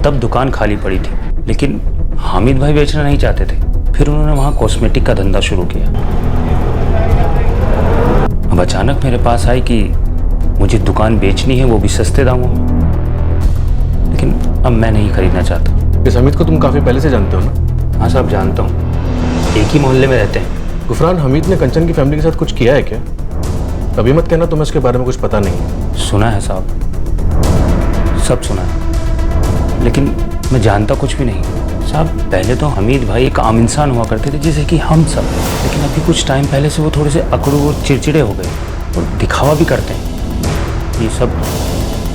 तब दुकान खाली पड़ी थी, लेकिन हामिद भाई बेचना नहीं चाहते थे। फिर उन्होंने वहाँ कॉस्मेटिक का धंधा शुरू किया। अब अचानक मेरे पास आई कि मुझे दुकान बेचनी है, वो भी सस्ते दामों में, लेकिन अब मैं नहीं खरीदना चाहता। इस हमीद को तुम काफ़ी पहले से जानते हो ना? हाँ साहब जानता हूँ, एक ही मोहल्ले में रहते हैं। गुफरान, हमीद ने कंचन की फैमिली के साथ कुछ किया है क्या? अभी मत कहना तुम्हें इसके बारे में कुछ पता नहीं है। सुना है साहब, सब सुना है, लेकिन मैं जानता कुछ भी नहीं। साहब पहले तो हमीद भाई एक आम इंसान हुआ करते थे जैसे कि हम सब, लेकिन अभी कुछ टाइम पहले से वो थोड़े से अकड़ू और चिड़चिड़े हो गए और दिखावा भी करते हैं। ये सब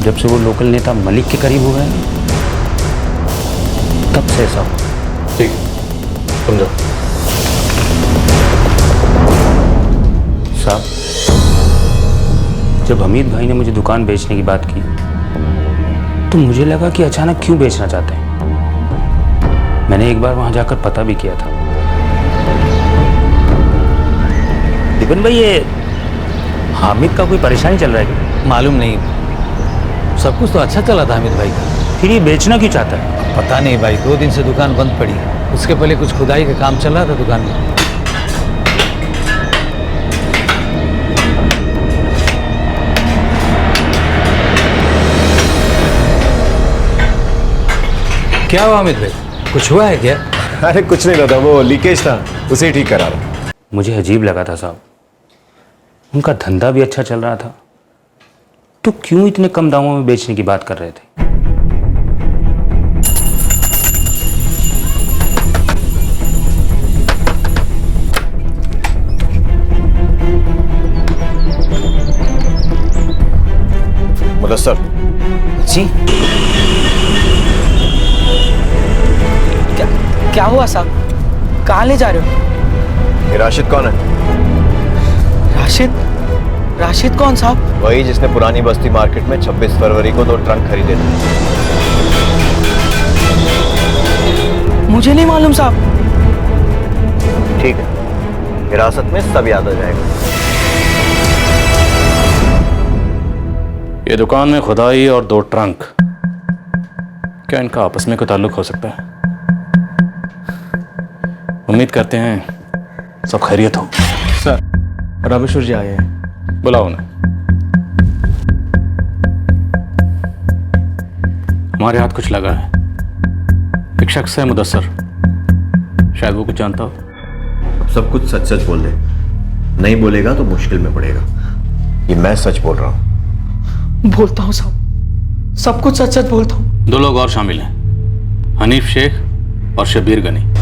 जब से वो लोकल नेता मलिक के करीब हो गए तब से ऐसा हुआ। ठीक, समझो। साहब जब हमीद भाई ने मुझे दुकान बेचने की बात की तो मुझे लगा कि अचानक क्यों बेचना चाहते हैं। मैंने एक बार वहां जाकर पता भी किया था। दीपन भाई, ये हामिद का कोई परेशानी चल रहा है क्या? मालूम नहीं, सब कुछ तो अच्छा चला था हामिद भाई का। फिर ये बेचना क्यों चाहता है? पता नहीं भाई, 2 दिन से दुकान बंद पड़ी है। उसके पहले कुछ खुदाई का काम चल रहा था दुकान में। क्या हुआ अमित भाई, कुछ हुआ है क्या? अरे कुछ नहीं दादा, वो लीकेज था, उसे ही ठीक करा रहा। मुझे अजीब लगा था साहब, उनका धंधा भी अच्छा चल रहा था, तो क्यों इतने कम दामों में बेचने की बात कर रहे थे? मुदस्सर जी क्या हुआ साहब? कहाँ ले जा रहे हो? ये राशिद कौन है? राशिद कौन साहब? वही जिसने पुरानी बस्ती मार्केट में 26 फरवरी को 2 ट्रंक खरीदे थे। मुझे नहीं मालूम साहब। ठीक है, हिरासत में सब याद आ जाएगा। ये दुकान में खुदाई और 2 ट्रंक, क्या इनका आपस में कोई ताल्लुक हो सकता है? उम्मीद करते हैं सब खैरियत हो। सर, रामेश्वर जी आए हैं। बुलाओ उन्हें। हमारे हाथ कुछ लगा है। एक शख्स है मुदस्सर, शायद वो कुछ जानता हो। सब कुछ सच सच बोल दे, नहीं बोलेगा तो मुश्किल में पड़ेगा। ये मैं सच बोल रहा हूं। बोलता हूँ साहब, सब कुछ सच सच बोलता हूँ। 2 लोग और शामिल हैं, हनीफ शेख और शबीर गनी।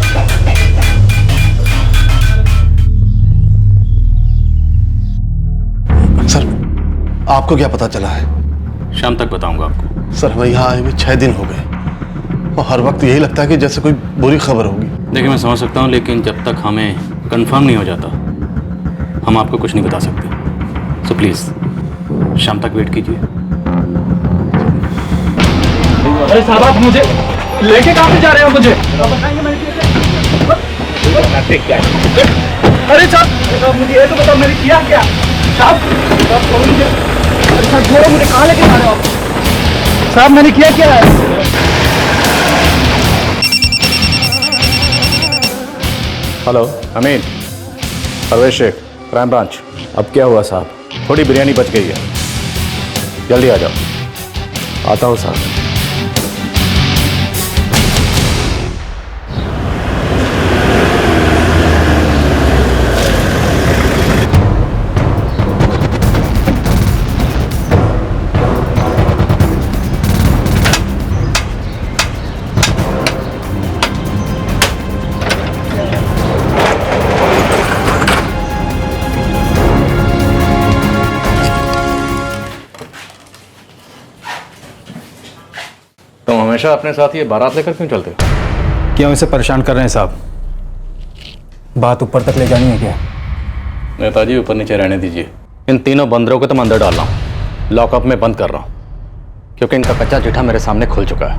सर, आपको क्या पता चला है? शाम तक बताऊंगा आपको। सर, हमें यहाँ आए हुए 6 दिन हो गए और हर वक्त यही लगता है कि जैसे कोई बुरी खबर होगी। देखिए, मैं समझ सकता हूँ, लेकिन जब तक हमें कंफर्म नहीं हो जाता हम आपको कुछ नहीं बता सकते। सो प्लीज शाम तक वेट कीजिए। अरे साहब, आप मुझे लेके कहाँ पे जा रहे हो? मुझे अरे साहब, मुझे ये तो बताओ मैंने किया क्या? साहब मुझे, अरे साहब छोड़ो, मुझे कहाँ लेके जा रहे हो आप? साहब मैंने किया क्या है? हेलो अमीन, परवेश शेख, क्राइम ब्रांच। अब क्या हुआ साहब? थोड़ी बिरयानी बच गई है, जल्दी आ जाओ। आता हूँ साहब। तुम हमेशा अपने साथ ये बारात लेकर क्यों चलते हो? क्यों इसे परेशान कर रहे हैं साहब? बात ऊपर तक ले जानी है क्या? नेताजी, ऊपर नीचे रहने दीजिए। इन तीनों बंदरों को तो मैं अंदर डाल रहा हूँ, लॉकअप में बंद कर रहा हूँ, क्योंकि इनका कच्चा चिट्ठा मेरे सामने खुल चुका है।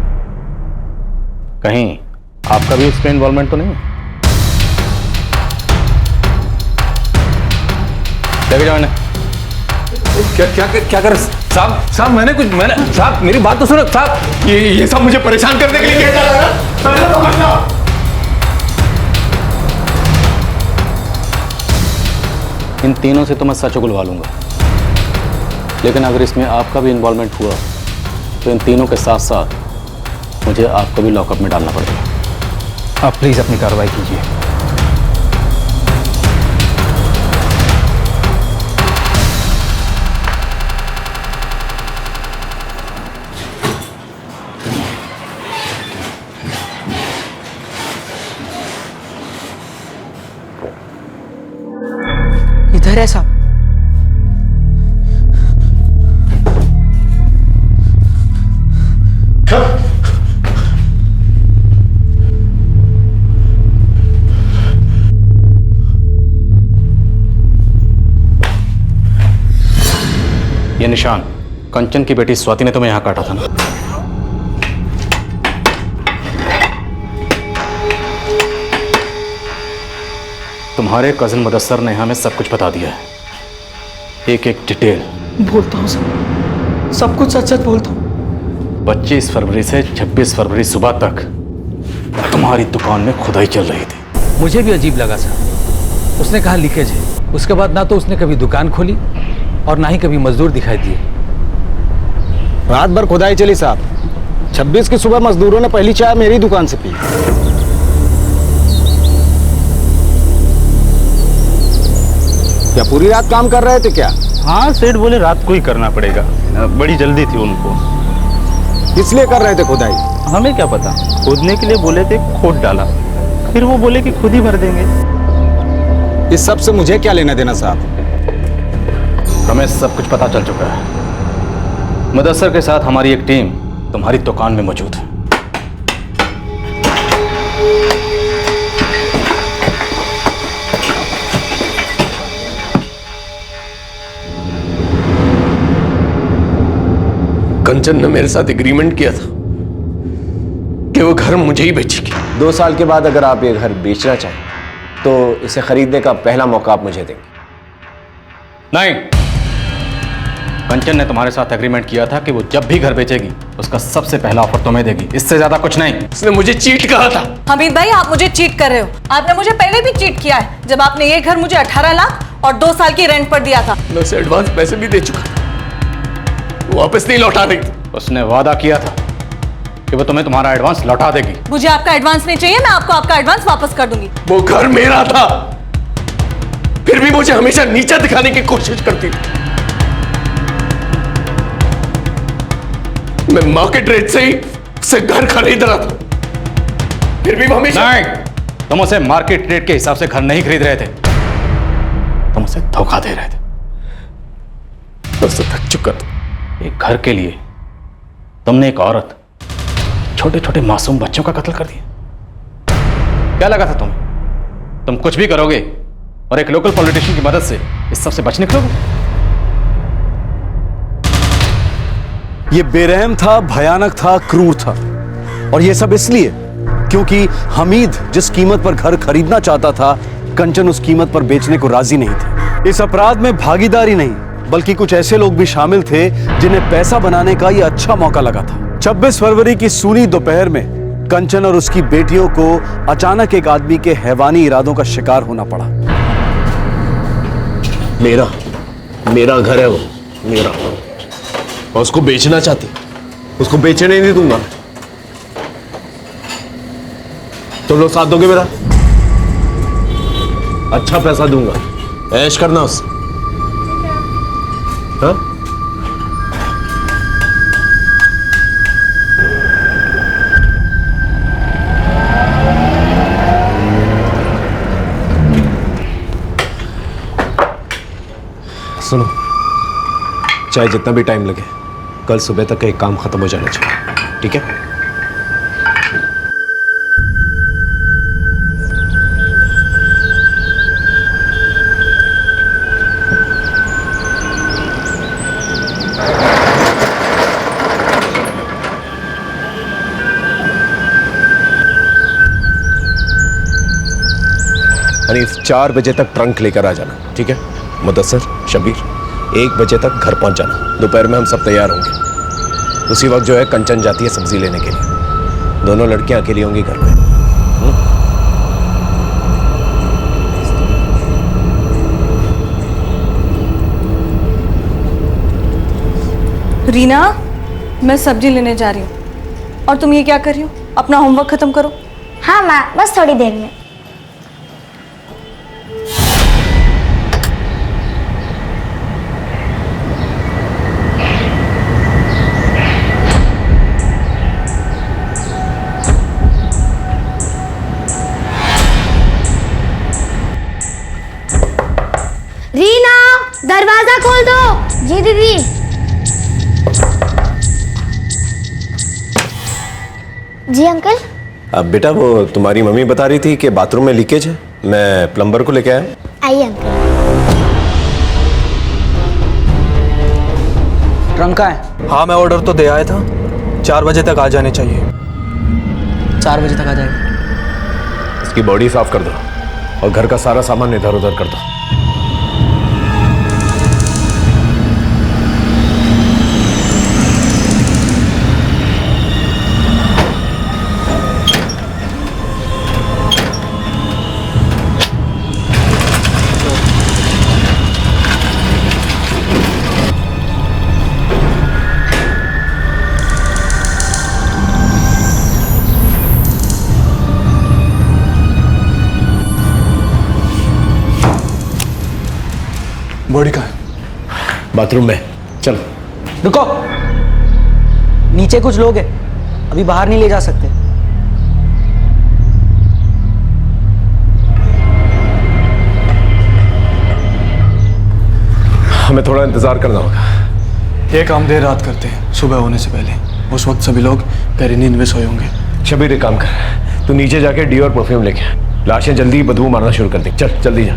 कहीं आपका भी इसमें इन्वॉल्वमेंट तो नहीं है? लेके जाओ इन्हें। क्या कर साहब मैंने साहब मेरी बात तो सुनो साहब, ये सब मुझे परेशान करने के लिए किया जा रहा है। इन तीनों से तो मैं सच उगलवा लूंगा, लेकिन अगर इसमें आपका भी इन्वॉल्वमेंट हुआ तो इन तीनों के साथ साथ मुझे आपको भी लॉकअप में डालना पड़ेगा। आप प्लीज अपनी कार्रवाई कीजिए। इधर है साहब। ये निशान कंचन की बेटी स्वाति ने तुम्हें यहां काटा था ना? तुम्हारे कजिन मुदस्सर ने हमें सब कुछ बता दिया है, एक एक डिटेल। बोलता हूँ सर, सब कुछ सच सच बोलता हूँ। 25 फरवरी से 26 फरवरी सुबह तक तुम्हारी दुकान में खुदाई चल रही थी। मुझे भी अजीब लगा सर। उसने कहा लीकेज है, उसके बाद ना तो उसने कभी दुकान खोली और ना ही कभी मजदूर दिखाई दिए। रात भर खुदाई चली साहब, 26 की सुबह मजदूरों ने पहली चाय मेरी दुकान से पी। क्या पूरी रात काम कर रहे थे क्या? हाँ, सेठ बोले रात को ही करना पड़ेगा, बड़ी जल्दी थी उनको। इसलिए कर रहे थे खुदाई? हमें क्या पता, खोदने के लिए बोले थे, खोद डाला, फिर वो बोले कि खुद ही भर देंगे। इस सब से मुझे क्या लेना देना साहब? हमें सब कुछ पता चल चुका है। मुदस्सर के साथ हमारी एक टीम तुम्हारी दुकान में मौजूद है। कंचन ने मेरे साथ एग्रीमेंट किया था कि वो घर मुझे ही बेचेगी। 2 साल के बाद अगर आप ये घर बेचना चाहें तो इसे खरीदने का पहला मौका आप मुझे देंगे। नहीं, कंचन ने तुम्हारे साथ एग्रीमेंट किया था कि वो जब भी घर बेचेगी उसका सबसे पहला ऑफर तुम्हें देगी, इससे ज्यादा कुछ नहीं। उसने मुझे चीट कहा था। हमीद भाई, आप मुझे चीट कर रहे हो। आपने मुझे पहले भी चीट किया है जब आपने ये घर मुझे 18 लाख और 2 साल की रेंट पर दिया था। मैं उसे एडवांस पैसे भी दे चुका था, वो वापस नहीं लौटा रही थी। उसने वादा किया था कि वो तुम्हें तुम्हारा एडवांस लौटा देगी। मुझे आपका एडवांस नहीं चाहिए, मैं आपको आपका एडवांस वापस कर दूंगी। वो घर मेरा था, फिर भी मुझे हमेशा नीचा दिखाने की कोशिश करती थी। मैं मार्केट रेट से ही उससे घर खरीद रहा था, फिर भी वो हमेशा। नहीं, तुम उसे मार्केट रेट के हिसाब से घर नहीं खरीद रहे थे, तुम उसे धोखा दे रहे थे। मैं उससे थक चुका था। एक घर के लिए तुमने एक औरत, छोटे छोटे मासूम बच्चों का कत्ल कर दिया। क्या लगा था तुम्हें तुम कुछ भी करोगे और एक लोकल पॉलिटिशियन की मदद से इस सब से बच निकलोगे? ये बेरहम था, भयानक था, क्रूर था। और ये सब इसलिए क्योंकि हमीद जिस कीमत पर घर खरीदना चाहता था, कंचन उस कीमत पर बेचने को राजी नहीं थे। इस अपराध में भागीदारी नहीं बल्कि कुछ ऐसे लोग भी शामिल थे जिन्हें पैसा बनाने का यह अच्छा मौका लगा था। 26 फरवरी की सूनी दोपहर में कंचन और उसकी बेटियों को अचानक एक आदमी के हैवानी इरादों का शिकार होना पड़ा। मेरा घर है वो, मेरा। और उसको बेचना चाहती, उसको बेचने नहीं दूंगा। तुम लोग साथ दोगे मेरा? अच्छा पैसा दूंगा, ऐश करना उससे। हाँ? सुनो, चाहे जितना भी टाइम लगे, कल सुबह तक एक काम खत्म हो जाना चाहिए, ठीक है? हनीफ, 4 बजे तक ट्रंक लेकर आ जाना, ठीक है? मुदस्सर, शबीर, 1 बजे तक घर पहुंच जाना। दोपहर में हम सब तैयार होंगे। उसी वक्त जो है कंचन जाती है सब्जी लेने के लिए। दोनों लड़कियां अकेली होंगी घर में। रीना, मैं सब्जी लेने जा रही हूँ और तुम ये क्या कर रही हो? अपना होमवर्क खत्म करो। हाँ माँ, बस थोड़ी देर में। रीना, दरवाजा खोल दो। जी दीदी। जी अंकल। अब बेटा, वो तुम्हारी मम्मी बता रही थी कि बाथरूम में लीकेज है, मैं प्लम्बर को लेके आया। आइए अंकल। ट्रंक का है? हाँ, मैं ऑर्डर तो दे आया था, 4 बजे तक आ जाने चाहिए। 4 बजे तक आ जाएगा। इसकी बॉडी साफ कर दो और घर का सारा सामान इधर उधर कर दो। बॉडी कहाँ है? बाथरूम में, चलो। रुको, नीचे कुछ लोग हैं, अभी बाहर नहीं ले जा सकते। हमें थोड़ा इंतजार करना होगा। एक काम देर रात करते हैं, सुबह होने से पहले। उस वक्त सभी लोग गहरी नींद में सोए होंगे। शबीर एक काम कर, तू नीचे जाके डी और परफ्यूम लेके आ। लाशें जल्दी ही बदबू मारना शुरू कर दें। चल जल्दी जा।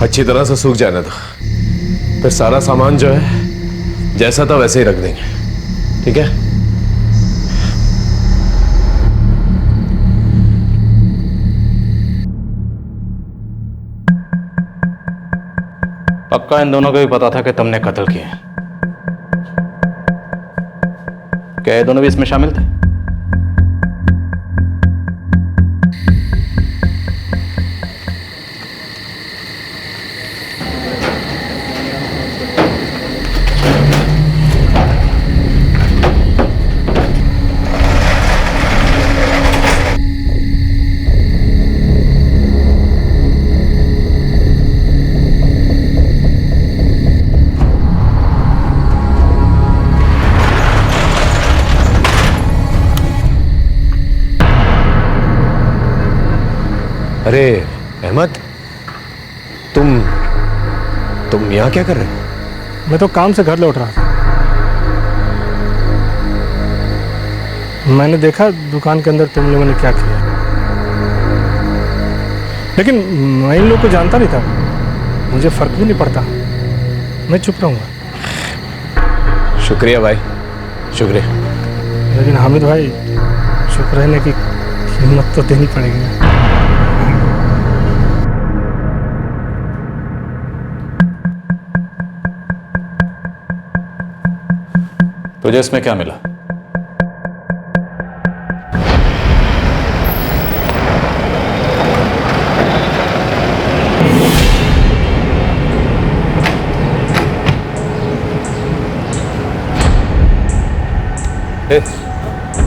अच्छी तरह से सूख जाने दो, फिर सारा सामान जो है जैसा था वैसे ही रख देंगे, ठीक है? पक्का इन दोनों को भी पता था कि तुमने कत्ल किया। क्या ये दोनों भी इसमें शामिल थे? अरे अहमद, तुम यहाँ क्या कर रहे हो? मैं तो काम से घर लौट रहा था। मैंने देखा दुकान के अंदर तुम लोगों ने क्या किया, लेकिन मैं इन लोगों को जानता नहीं था, मुझे फर्क भी नहीं पड़ता, मैं चुप रहूँगा। शुक्रिया भाई, शुक्रिया। लेकिन हामिद भाई, चुप रहने की हिम्मत तो देनी पड़ेगी ना। तुझे इसमें क्या मिला?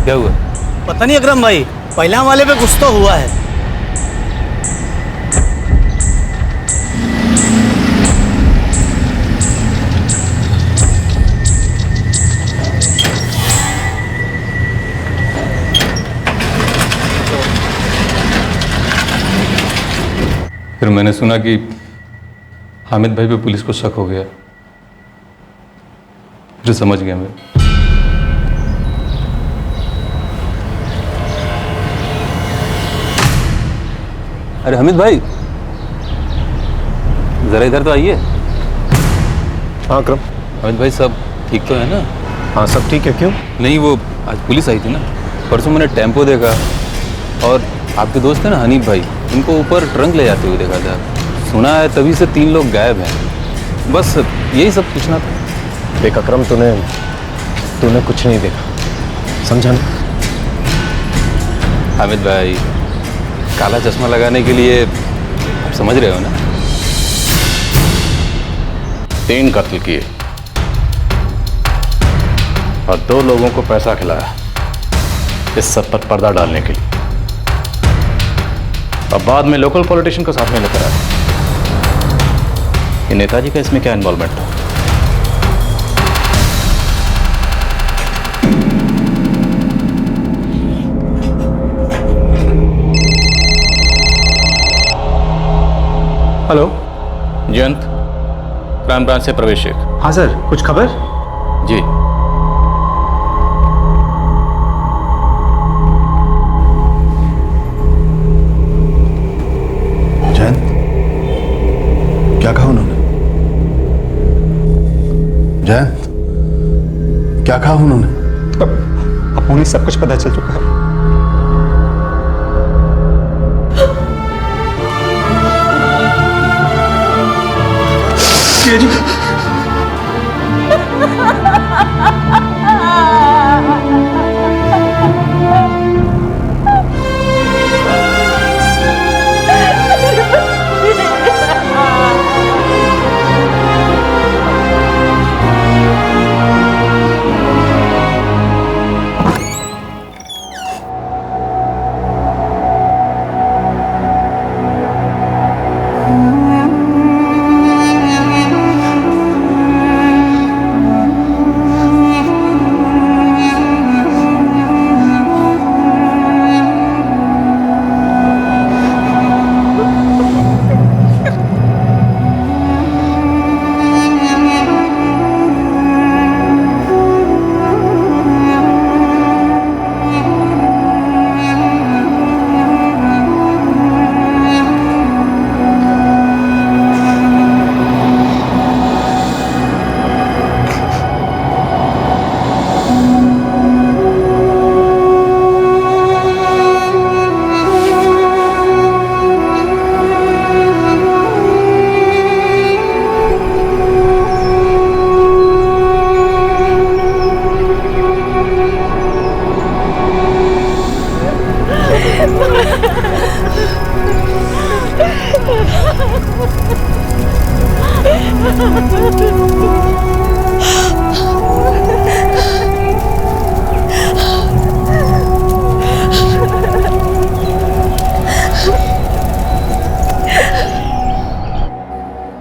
क्या हुआ? पता नहीं अकरम भाई, पहला वाले पे कुछ तो हुआ है। फिर मैंने सुना कि हामिद भाई पे पुलिस को शक हो गया, फिर समझ गया मैं। अरे हामिद भाई, जरा इधर तो आइए। हाँ अकरम। हामिद भाई, सब ठीक तो है ना? हाँ सब ठीक है। क्यों? नहीं, वो आज पुलिस आई थी ना, परसों मैंने टेम्पो देखा और आपके दोस्त है ना हनीफ भाई, इनको ऊपर ट्रंक ले जाते हुए देखा था। सुना है तभी से 3 लोग गायब हैं। बस यही सब पूछना था। देख अकरम, तूने कुछ नहीं देखा, समझा ना? हामिद भाई, काला चश्मा लगाने के लिए आप समझ रहे हो ना? 3 कत्ल किए, और 2 लोगों को पैसा खिलाया इस सब पर पर्दा डालने के लिए, और बाद में लोकल पॉलिटिशियन को साथ में लेकर आया। ये नेताजी का इसमें क्या इन्वॉल्वमेंट था? हेलो जयंत, क्राइम ब्रांच से प्रवेश शेख। हाँ सर, कुछ खबर? जी, जयंत, क्या कहा उन्होंने? जयंत, क्या कहा उन्होंने? अब उन्हें सब कुछ पता चल चुका है। जी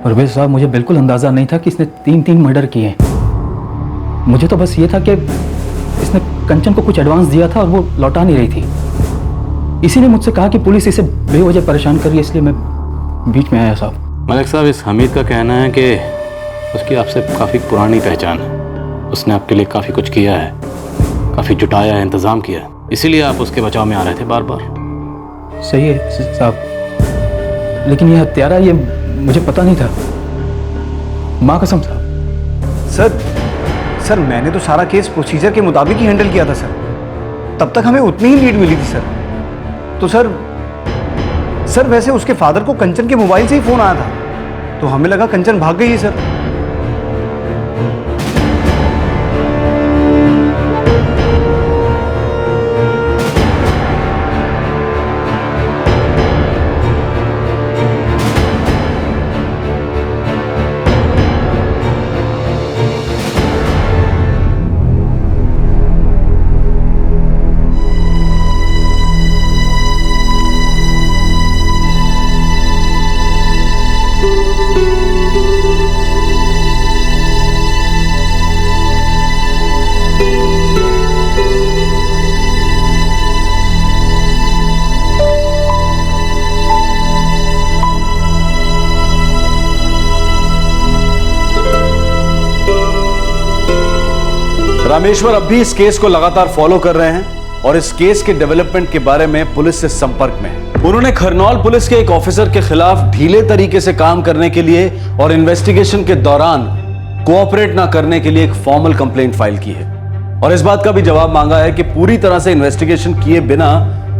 परवेज साहब, मुझे बिल्कुल अंदाजा नहीं था कि इसने 3 मर्डर किए हैं। मुझे तो बस ये था कि इसने कंचन को कुछ एडवांस दिया था और वो लौटा नहीं रही थी। इसी ने मुझसे कहा कि पुलिस इसे बेवजह परेशान कर रही है, इसलिए मैं बीच में आया साहब। मलिक साहब, इस हमीद का कहना है कि उसकी आपसे काफ़ी पुरानी पहचान है। उसने आपके लिए काफ़ी कुछ किया है, काफ़ी जुटाया है, इंतज़ाम किया है, इसीलिए आप उसके बचाव में आ रहे थे बार बार। सही है साहब, लेकिन ये हत्यारा, ये मुझे पता नहीं था, माँ कसम साहब। सर मैंने तो सारा केस प्रोसीजर के मुताबिक ही हैंडल किया था सर। तब तक हमें उतनी ही लीड मिली थी सर। तो सर वैसे उसके फादर को कंचन के मोबाइल से ही फोन आया था, तो हमें लगा कंचन भाग गई है सर। रामेश्वर अब भी इस केस को लगातार फॉलो कर रहे हैं और इस केस के डेवलपमेंट के बारे में पुलिस से संपर्क में हैं। उन्होंने खरनौल पुलिस के एक ऑफिसर के खिलाफ ढीले तरीके से काम करने के लिए और इन्वेस्टिगेशन के दौरान कोऑपरेट ना करने के लिए एक फॉर्मल कंप्लेंट फाइल की है और इस बात का भी जवाब मांगा है कि पूरी तरह से इन्वेस्टिगेशन किए बिना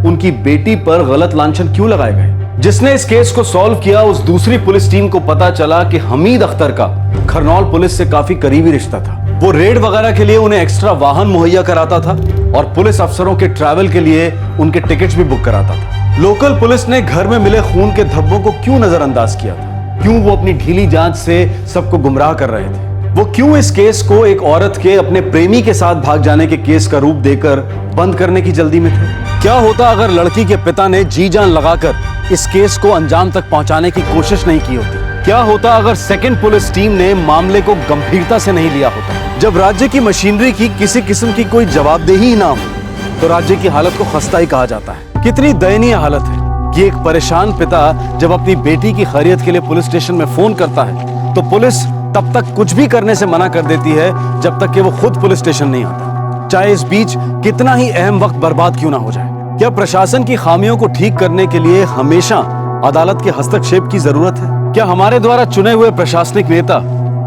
उनकी बेटी पर गलत लांछन क्यों लगाए गए। जिसने इस केस को सॉल्व किया, उस दूसरी पुलिस टीम को पता चला कि हमीद अख्तर का खरनौल पुलिस से काफी करीबी रिश्ता था। वो रेड वगैरह के लिए उन्हें एक्स्ट्रा वाहन मुहैया कराता था और पुलिस अफसरों के ट्रैवल के लिए उनके टिकट्स भी बुक कराता था। लोकल पुलिस ने घर में मिले खून के धब्बों को क्यों नजरअंदाज किया था? क्यों वो अपनी ढीली जांच से सबको गुमराह कर रहे थे? वो क्यों इस केस को एक औरत के अपने प्रेमी के साथ भाग जाने के केस का रूप देकर बंद करने की जल्दी में थे? क्या होता अगर लड़की के पिता ने जी जान लगाकर इस केस को अंजाम तक पहुंचाने की कोशिश नहीं की होती? क्या होता अगर सेकंड पुलिस टीम ने मामले को गंभीरता से नहीं लिया होता? जब राज्य की मशीनरी की किसी किस्म की कोई जवाबदेही ही ना हो तो राज्य की हालत को खस्ता ही कहा जाता है। कितनी दयनीय हालत है कि एक परेशान पिता जब अपनी बेटी की खैरियत के लिए पुलिस स्टेशन में फोन करता है तो पुलिस तब तक कुछ भी करने से मना कर देती है जब तक कि वो खुद पुलिस स्टेशन नहीं आता, चाहे इस बीच कितना ही अहम वक्त बर्बाद क्यों ना हो जाए। क्या प्रशासन की खामियों को ठीक करने के लिए हमेशा अदालत के हस्तक्षेप की जरूरत है? क्या हमारे द्वारा चुने हुए प्रशासनिक नेता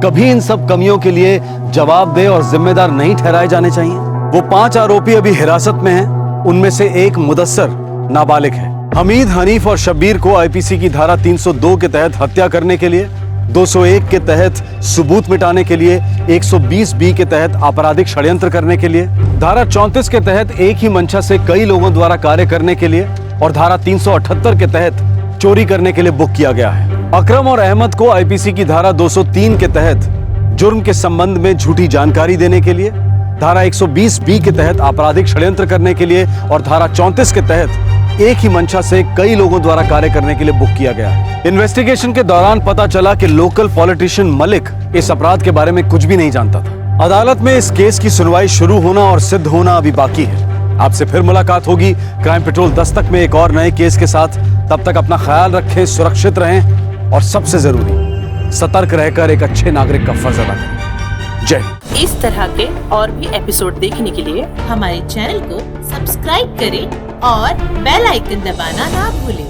कभी इन सब कमियों के लिए जवाबदेह और जिम्मेदार नहीं ठहराए जाने चाहिए? वो 5 आरोपी अभी हिरासत में हैं, उनमें से एक मुदस्सर नाबालिग है। हमीद, हनीफ और शब्बीर को आईपीसी की धारा 302 के तहत हत्या करने के लिए, 201 के तहत सबूत मिटाने के लिए, 120 बी के तहत आपराधिक षड्यंत्र करने के लिए, धारा 34 के तहत एक ही मंशा से कई लोगों द्वारा कार्य करने के लिए और धारा 378 के तहत चोरी करने के लिए बुक किया गया है। अकरम और अहमद को आईपीसी की धारा 203 के तहत जुर्म के संबंध में झूठी जानकारी देने के लिए, धारा 120 बी के तहत आपराधिक षड्यंत्र करने के लिए और धारा 34 के तहत एक ही मंशा से कई लोगों द्वारा कार्य करने के लिए बुक किया गया है। इन्वेस्टिगेशन के दौरान पता चला कि लोकल पॉलिटिशियन मलिक इस अपराध के बारे में कुछ भी नहीं जानता था। अदालत में इस केस की सुनवाई शुरू होना और सिद्ध होना अभी बाकी है। आपसे फिर मुलाकात होगी क्राइम पेट्रोल दस्तक में एक और नए केस के साथ। तब तक अपना ख्याल रखें, सुरक्षित रहें और सबसे जरूरी सतर्क रहकर एक अच्छे नागरिक का फर्ज अदा करें। जय हिंद। इस तरह के और भी एपिसोड देखने के लिए हमारे चैनल को सब्सक्राइब करें और बेल आइकन दबाना ना भूलें।